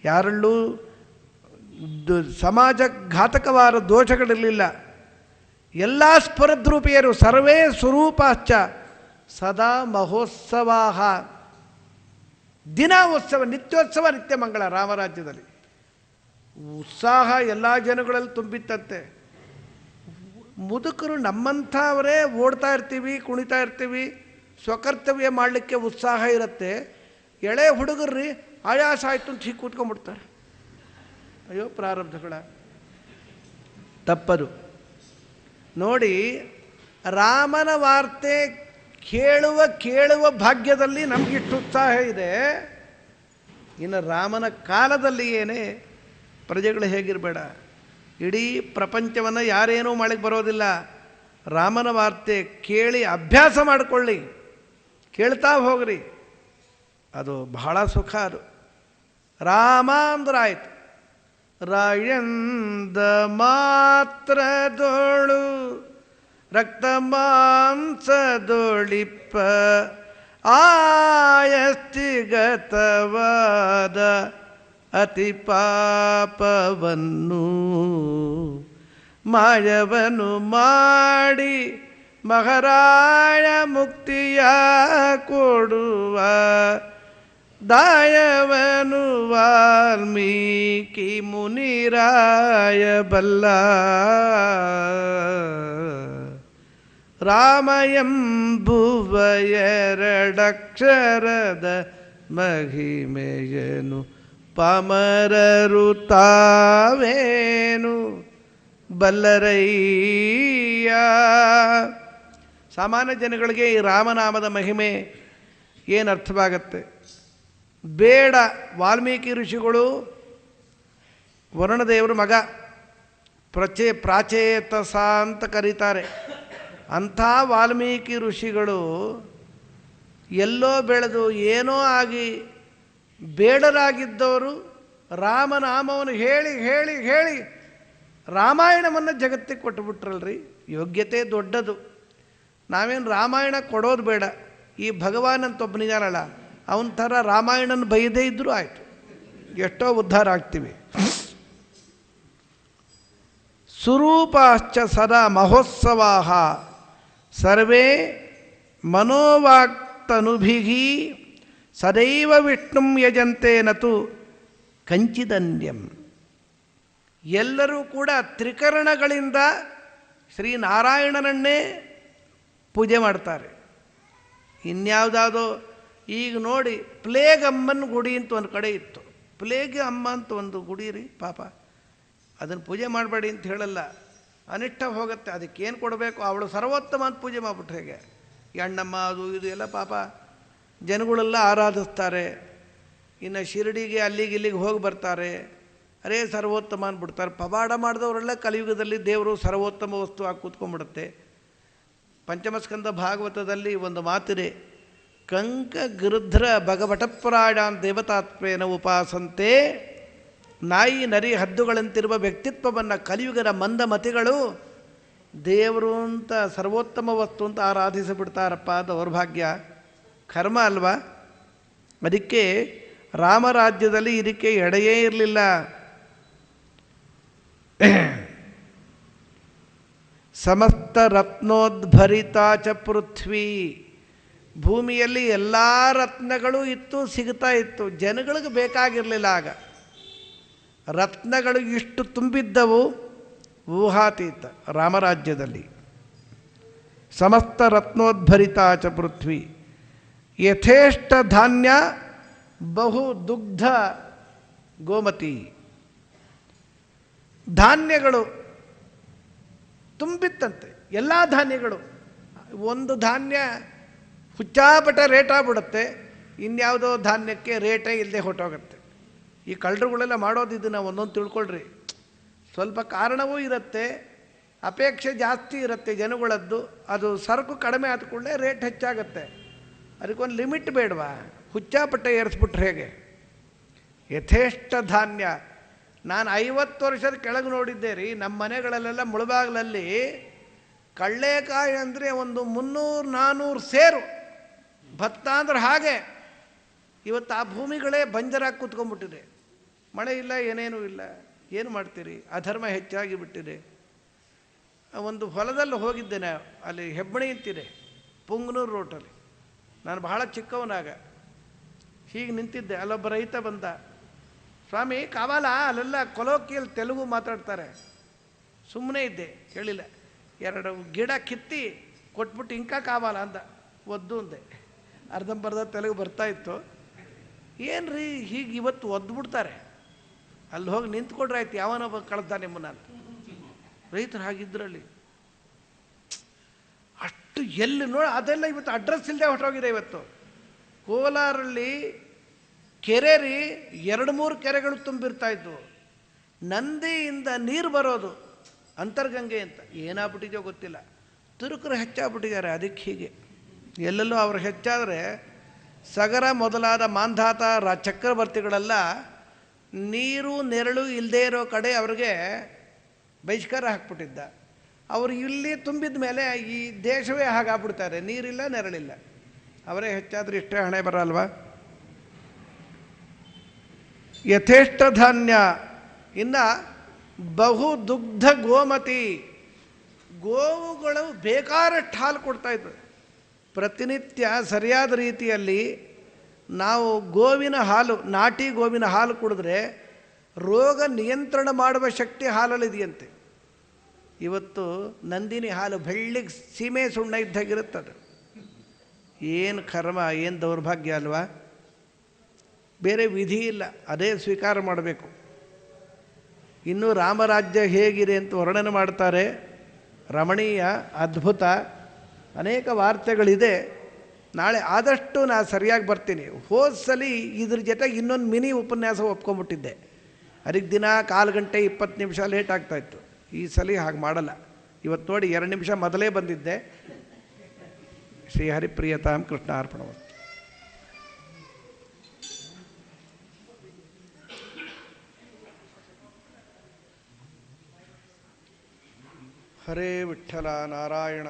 ಯಾರಲ್ಲೂ ಸಮಾಜ ಘಾತಕವಾದ ದೋಷಗಳಿರಲಿಲ್ಲ. ಎಲ್ಲ ಸ್ಫುರದ್ರೂಪಿಯರು. ಸರ್ವೇ ಸ್ವರೂಪಾಶ್ಚ ಸದಾ ಮಹೋತ್ಸವಾಹ. ದಿನ ಉತ್ಸವ, ನಿತ್ಯೋತ್ಸವ, ನಿತ್ಯ ಮಂಗಳ. ರಾಮರಾಜ್ಯದಲ್ಲಿ ಉತ್ಸಾಹ ಎಲ್ಲ ಜನಗಳಲ್ಲಿ ತುಂಬಿತ್ತಂತೆ. ಮುದುಕರು ನಮ್ಮಂಥವರೇ ಓಡ್ತಾ ಇರ್ತೀವಿ, ಕುಣಿತಾ ಇರ್ತೀವಿ, ಸ್ವಕರ್ತವ್ಯ ಮಾಡಲಿಕ್ಕೆ ಉತ್ಸಾಹ ಇರುತ್ತೆ. ಎಳೆ ಹುಡುಗರ್ರಿ ಆಯಾಸ ಆಯಿತು ಅಂತ ಹೀಗೆ ಕೂತ್ಕೊಂಡ್ಬಿಡ್ತಾರೆ. ಅಯ್ಯೋ ಪ್ರಾರಬ್ಧಗಳ ತಪ್ಪದು. ನೋಡಿ, ರಾಮನ ವಾರ್ತೆ ಕೇಳುವ ಭಾಗ್ಯದಲ್ಲಿ ನಮಗಿಷ್ಟು ಉತ್ಸಾಹ ಇದೆ. ಇನ್ನು ರಾಮನ ಕಾಲದಲ್ಲಿ ಏನೇ ಪ್ರಜೆಗಳು ಹೇಗಿರಬೇಡ. ಇಡೀ ಪ್ರಪಂಚವನ್ನು ಯಾರೇನೂ ಮಾಡಲಿಕ್ಕೆ ಬರೋದಿಲ್ಲ. ರಾಮನ ವಾರ್ತೆ ಕೇಳಿ ಅಭ್ಯಾಸ ಮಾಡಿಕೊಳ್ಳಿ, ಕೇಳ್ತಾ ಹೋಗ್ರಿ, ಅದು ಬಹಳ ಸುಖ. ಅದು ರಾಮ ಅಂದ್ರೆ ಆಯಿತು. ರಾಯಂದ ಮಾತ್ರದೋಳು ರಕ್ತ ಮಾಂಸದೊಳಿಪ್ಪ ಆಯಸ್ತಿಗತವಾದ ಅತಿ ಪಾಪವನ್ನು ಮಾಯವನು ಮಾಡಿ ಮಹಾರಾಯ ಮುಕ್ತಿಯ ಕೊಡುವ ದಾಯವನು ವಾಲ್ಮೀಕಿ ಮುನಿರಾಯ ಬಲ್ಲ ರಾಮ ಎಂಬುವ ಎರಡಕ್ಷರದ ಮಹಿಮೆಯನು ಪಾಮರರು ತಾವೇನು ಬಲ್ಲರಯ್ಯ. ಸಾಮಾನ್ಯ ಜನಗಳಿಗೆ ಈ ರಾಮನಾಮದ ಮಹಿಮೆ ಏನು ಅರ್ಥವಾಗತ್ತೆ? ಬೇಡ. ವಾಲ್ಮೀಕಿ ಋಷಿಗಳು ವರುಣದೇವರು ಮಗ, ಪ್ರಾಚೇತಸ ಅಂತ ಕರೀತಾರೆ. ಅಂಥ ವಾಲ್ಮೀಕಿ ಋಷಿಗಳು ಎಲ್ಲೋ ಬೆಳೆದು ಏನೋ ಆಗಿ ಬೇಡರಾಗಿದ್ದವರು ರಾಮನಾಮವನ್ನು ಹೇಳಿ ಹೇಳಿ ಹೇಳಿ ರಾಮಾಯಣವನ್ನು ಜಗತ್ತಿಗೆ ಕೊಟ್ಟುಬಿಟ್ರಲ್ರಿ. ಯೋಗ್ಯತೆ ದೊಡ್ಡದು. ನಾವೇನು ರಾಮಾಯಣ ಕೊಡೋದು ಬೇಡ. ಈ ಭಗವಾನ್ ಅಂತ ಒಬ್ಬನಿದಾನಲ್ಲ, ಅವನ ಥರ ರಾಮಾಯಣನ ಬೈದೇ ಇದ್ದರೂ ಆಯಿತು, ಎಷ್ಟೋ ಉದ್ಧಾರ ಆಗ್ತೀವಿ. ಸ್ವರೂಪಾಶ್ಚ ಸದಾ ಮಹೋತ್ಸವಾ ಸರ್ವೇ ಮನೋವಾಕ್ತನುಭಿಃ ಸದೈವ ವಿಷ್ಣುಂ ಯಜಂತೆ ನತು ಕಂಚಿದನ್ಯಂ. ಎಲ್ಲರೂ ಕೂಡ ತ್ರಿಕರಣಗಳಿಂದ ಶ್ರೀನಾರಾಯಣನನ್ನೇ ಪೂಜೆ ಮಾಡ್ತಾರೆ. ಇನ್ಯಾವುದಾದೋ ಈಗ ನೋಡಿ, ಪ್ಲೇಗ್ ಅಮ್ಮನ ಗುಡಿ ಅಂತ ಒಂದು ಕಡೆ ಇತ್ತು. ಪ್ಲೇಗ್ ಅಮ್ಮ ಅಂತ ಒಂದು ಗುಡಿ ರೀ, ಪಾಪ ಅದನ್ನು ಪೂಜೆ ಮಾಡಬೇಡಿ ಅಂತ ಹೇಳಲ್ಲ, ಅನಿಷ್ಟ ಹೋಗುತ್ತೆ. ಅದಕ್ಕೇನು ಕೊಡಬೇಕು? ಅವಳು ಸರ್ವೋತ್ತಮ ಅಂತ ಪೂಜೆ ಮಾಡಿಬಿಟ್ರೆ ಹೇಗೆ? ಎಣ್ಣಮ್ಮ ಅದು ಇದು ಎಲ್ಲ ಪಾಪ ಜನಗಳೆಲ್ಲ ಆರಾಧಿಸ್ತಾರೆ. ಇನ್ನು ಶಿರಡಿಗೆ ಅಲ್ಲಿಗೆ ಇಲ್ಲಿಗೆ ಹೋಗಿ ಬರ್ತಾರೆ, ಅರೇ ಸರ್ವೋತ್ತಮ ಅಂದ್ಬಿಡ್ತಾರೆ. ಪವಾಡ ಮಾಡಿದವರೆಲ್ಲ ಕಲಿಯುಗದಲ್ಲಿ ದೇವರು ಸರ್ವೋತ್ತಮ ವಸ್ತು ಆಗಿ ಕೂತ್ಕೊಂಡ್ಬಿಡುತ್ತೆ. ಪಂಚಮಸ್ಕಂದ ಭಾಗವತದಲ್ಲಿ ಒಂದು ಮಾತಿದೆ, ಕಂಕ ಗೃಧ್ರ ಭಗವಟಪುರಾಣಾನ್ ದೇವತಾತ್ವೇನ ಉಪಾಸಂತೆ. ನಾಯಿ ನರಿ ಹದ್ದುಗಳಂತಿರುವ ವ್ಯಕ್ತಿತ್ವವನ್ನು ಕಲಿಯುಗದ ಮಂದಮತಿಗಳು ದೇವರು ಅಂತ ಸರ್ವೋತ್ತಮ ವಸ್ತು ಅಂತ ಆರಾಧಿಸಿಬಿಡ್ತಾರಪ್ಪ. ದೌರ್ಭಾಗ್ಯ, ಕರ್ಮ ಅಲ್ವಾ? ಅದಕ್ಕೆ ರಾಮರಾಜ್ಯದಲ್ಲಿ ಇದಕ್ಕೆ ಎಡೆಯೇ ಇರಲಿಲ್ಲ. ಸಮಸ್ತ ರತ್ನೋದ್ಭರಿತ ಚ ಪೃಥ್ವಿ. ಭೂಮಿಯಲ್ಲಿ ಎಲ್ಲ ರತ್ನಗಳು ಇತ್ತು, ಸಿಗ್ತಾ ಇತ್ತು. ಜನಗಳಿಗೆ ಬೇಕಾಗಿರಲಿಲ್ಲ. ಆಗ ರತ್ನಗಳು ಇಷ್ಟು ತುಂಬಿದ್ದವು, ಊಹಾತೀತ. ರಾಮರಾಜ್ಯದಲ್ಲಿ ಸಮಸ್ತ ರತ್ನೋದ್ಭರಿತ ಚ ಪೃಥ್ವಿ ಯಥೇಷ್ಟ ಧಾನ್ಯ ಬಹು ದುಗ್ಧ ಗೋಮತಿ. ಧಾನ್ಯಗಳು ತುಂಬಿತ್ತಂತೆ, ಎಲ್ಲ ಧಾನ್ಯಗಳು. ಒಂದು ಧಾನ್ಯ ಹುಚ್ಚಾಪಟ ರೇಟ್ ಆಗ್ಬಿಡುತ್ತೆ, ಇನ್ಯಾವುದೋ ಧಾನ್ಯಕ್ಕೆ ರೇಟೇ ಇಲ್ಲದೆ ಹೊಟ್ಟೋಗುತ್ತೆ. ಈ ಕಳ್ಳರುಗಳೆಲ್ಲ ಮಾಡೋದು ಇದನ್ನು ಒಂದೊಂದು ತಿಳ್ಕೊಳ್ರಿ. ಸ್ವಲ್ಪ ಕಾರಣವೂ ಇರುತ್ತೆ, ಅಪೇಕ್ಷೆ ಜಾಸ್ತಿ ಇರುತ್ತೆ ಜನಗಳದ್ದು. ಅದು ಸರಕು ಕಡಿಮೆ ಆದ ಕೂಡಲೇ ರೇಟ್ ಹೆಚ್ಚಾಗುತ್ತೆ. ಅದಕ್ಕೊಂದು ಲಿಮಿಟ್ ಬೇಡವಾ? ಹುಚ್ಚಾಪಟ್ಟೆ ಏರಿಸ್ಬಿಟ್ರೆ ಹೇಗೆ? ಯಥೇಷ್ಟ ಧಾನ್ಯ. ನಾನು 50 ವರ್ಷದ ಕೆಳಗೆ ನೋಡಿದ್ದೆ ರೀ, ನಮ್ಮ ಮನೆಗಳಲ್ಲೆಲ್ಲ ಮುಳುಬಾಗಿಲಲ್ಲಿ ಕಳ್ಳೆಕಾಯಿ ಅಂದರೆ ಒಂದು 300-400 ಸೇರು. ಭತ್ತ ಅಂದ್ರೆ ಹಾಗೆ. ಇವತ್ತು ಆ ಭೂಮಿಗಳೇ ಬಂಜರಾಗಿ ಕೂತ್ಕೊಂಡ್ಬಿಟ್ಟಿದೆ. ಮಳೆ ಇಲ್ಲ, ಏನೇನೂ ಇಲ್ಲ. ಏನು ಮಾಡ್ತೀರಿ? ಅಧರ್ಮ ಹೆಚ್ಚಾಗಿ ಬಿಟ್ಟಿದೆ. ಒಂದು ಹೊಲದಲ್ಲಿ ಹೋಗಿದ್ದೇನೆ, ಅಲ್ಲಿ ಹೆಬ್ಬಣಿ ಅಂತಿದೆ, ಪುಂಗನೂರು ರೋಟಲ್ಲಿ. ನಾನು ಬಹಳ ಚಿಕ್ಕವನಾಗ ಹೀಗೆ ನಿಂತಿದ್ದೆ. ಅಲ್ಲೊಬ್ಬ ರೈತ ಬಂದ, ಸ್ವಾಮಿ ಕಾವಾಲ, ಅಲ್ಲೆಲ್ಲ ಕೊಲೋಕಿಯಲ್ಲಿ ತೆಲುಗು ಮಾತಾಡ್ತಾರೆ. ಸುಮ್ಮನೆ ಇದ್ದೆ, ಕೇಳಿಲ್ಲ. 2 ಗಿಡ ಕಿತ್ತಿ ಕೊಟ್ಬಿಟ್ಟು ಇಂಕ ಕಾವಾಲ ಅಂದ. ಒದ್ದು ಅಂದೆ. ಅರ್ಧಂಬರ್ಧ ತೆಲುಗು ಬರ್ತಾಯಿತ್ತು. ಏನು ರೀ ಹೀಗೆ ಇವತ್ತು ಒದ್ಬಿಡ್ತಾರೆ? ಅಲ್ಲಿ ಹೋಗಿ ನಿಂತ್ಕೊಂಡ್ರೆ ಆಯ್ತು, ಯಾವನೊಬ್ಬ ಕಳ್ದ ನಿಮ್ಮನ್ನ ಅಂತ. ರೈತರು ಹಾಗಿದ್ರಲ್ಲಿ ಅಷ್ಟು ಎಲ್ಲಿ ನೋಡಿ ಅದೆಲ್ಲ ಇವತ್ತು ಅಡ್ರೆಸ್ ಇಲ್ಲದೆ ಹೊರಟೋಗಿದೆ. ಇವತ್ತು ಕೋಲಾರಲ್ಲಿ ಕೆರೆ ರೀ, 2-3 ಕೆರೆಗಳು ತುಂಬಿರ್ತಾ ಇದ್ವು. ನಂದಿಯಿಂದ ನೀರು ಬರೋದು ಅಂತರ್ಗಂಗೆ ಅಂತ. ಏನಾಗ್ಬಿಟ್ಟಿದೆಯೋ ಗೊತ್ತಿಲ್ಲ. ತುರುಕರು ಹೆಚ್ಚಾಗ್ಬಿಟ್ಟಿದ್ದಾರೆ. ಅದಕ್ಕೆ ಹೀಗೆ ಎಲ್ಲೆಲ್ಲೋ ಅವ್ರು ಹೆಚ್ಚಾದರೆ ಸಗರ ಮೊದಲಾದ ಮಾಂಧಾತ ಚಕ್ರವರ್ತಿಗಳೆಲ್ಲ ನೀರು ನೆರಳು ಇಲ್ಲದೇ ಇರೋ ಕಡೆ ಅವ್ರಿಗೆ ಬಹಿಷ್ಕಾರ ಹಾಕ್ಬಿಟ್ಟಿದ್ದ. ಅವರು ಇಲ್ಲಿ ತುಂಬಿದ ಮೇಲೆ ಈ ದೇಶವೇ ಹಾಗಾಗ್ಬಿಡ್ತಾರೆ, ನೀರಿಲ್ಲ ನೆರಳಿಲ್ಲ. ಅವರೇ ಹೆಚ್ಚಾದರೆ ಇಷ್ಟೇ ಹಣೆ ಬರಲ್ವಾ? ಯಥೇಷ್ಟ ಧಾನ್ಯ. ಇನ್ನು ಬಹು ದುಗ್ಧ ಗೋಮತಿ, ಗೋವುಗಳು ಬೇಕಾದಷ್ಟು ಹಾಲು ಕೊಡ್ತಾಯಿತ್ತು. ಪ್ರತಿನಿತ್ಯ ಸರಿಯಾದ ರೀತಿಯಲ್ಲಿ ನಾವು ಗೋವಿನ ಹಾಲು, ನಾಟಿ ಗೋವಿನ ಹಾಲು ಕುಡಿದ್ರೆ ರೋಗ ನಿಯಂತ್ರಣ ಮಾಡುವ ಶಕ್ತಿ ಹಾಲಲ್ಲಿದೆಯಂತೆ. ಇವತ್ತು ನಂದಿನಿ ಹಾಲು ಬೆಳ್ಳಿಗೆ ಸೀಮೆ ಸುಣ್ಣ ಇದ್ದಾಗಿರುತ್ತದೆ. ಏನು ಕರ್ಮ, ಏನು ದೌರ್ಭಾಗ್ಯ ಅಲ್ವಾ? ಬೇರೆ ವಿಧಿ ಇಲ್ಲ, ಅದೇ ಸ್ವೀಕಾರ ಮಾಡಬೇಕು. ಇನ್ನು ರಾಮರಾಜ್ಯ ಹೇಗಿದೆ ಅಂತ ವರ್ಣನೆ ಮಾಡ್ತಾರೆ. ರಮಣೀಯ, ಅದ್ಭುತ, ಅನೇಕ ವಾರ್ತೆಗಳಿದೆ. ನಾಳೆ ಆದಷ್ಟು ನಾನು ಸರಿಯಾಗಿ ಬರ್ತೀನಿ. ಹೋದ ಸಲ ಇದ್ರ ಜೊತೆಗೆ ಇನ್ನೊಂದು ಮಿನಿ ಉಪನ್ಯಾಸ ಒಪ್ಕೊಂಡ್ಬಿಟ್ಟಿದ್ದೆ. ಅದಕ್ಕೆ ದಿನ 1/4 ಗಂಟೆ 20 ನಿಮಿಷ ಲೇಟ್ ಆಗ್ತಾಯಿತ್ತು. ಈ ಸಲ ಹಾಗೆ ಮಾಡಲ್ಲ. ಇವತ್ತು ನೋಡಿ 2 ನಿಮಿಷ ಮೊದಲೇ ಬಂದಿದ್ದೆ. ಶ್ರೀ ಹರಿಪ್ರಿಯತಾಂ ಕೃಷ್ಣ ಅರ್ಪಣವಸ್ತು. ಹರೇ ವಿಠ್ಠಲ ನಾರಾಯಣ.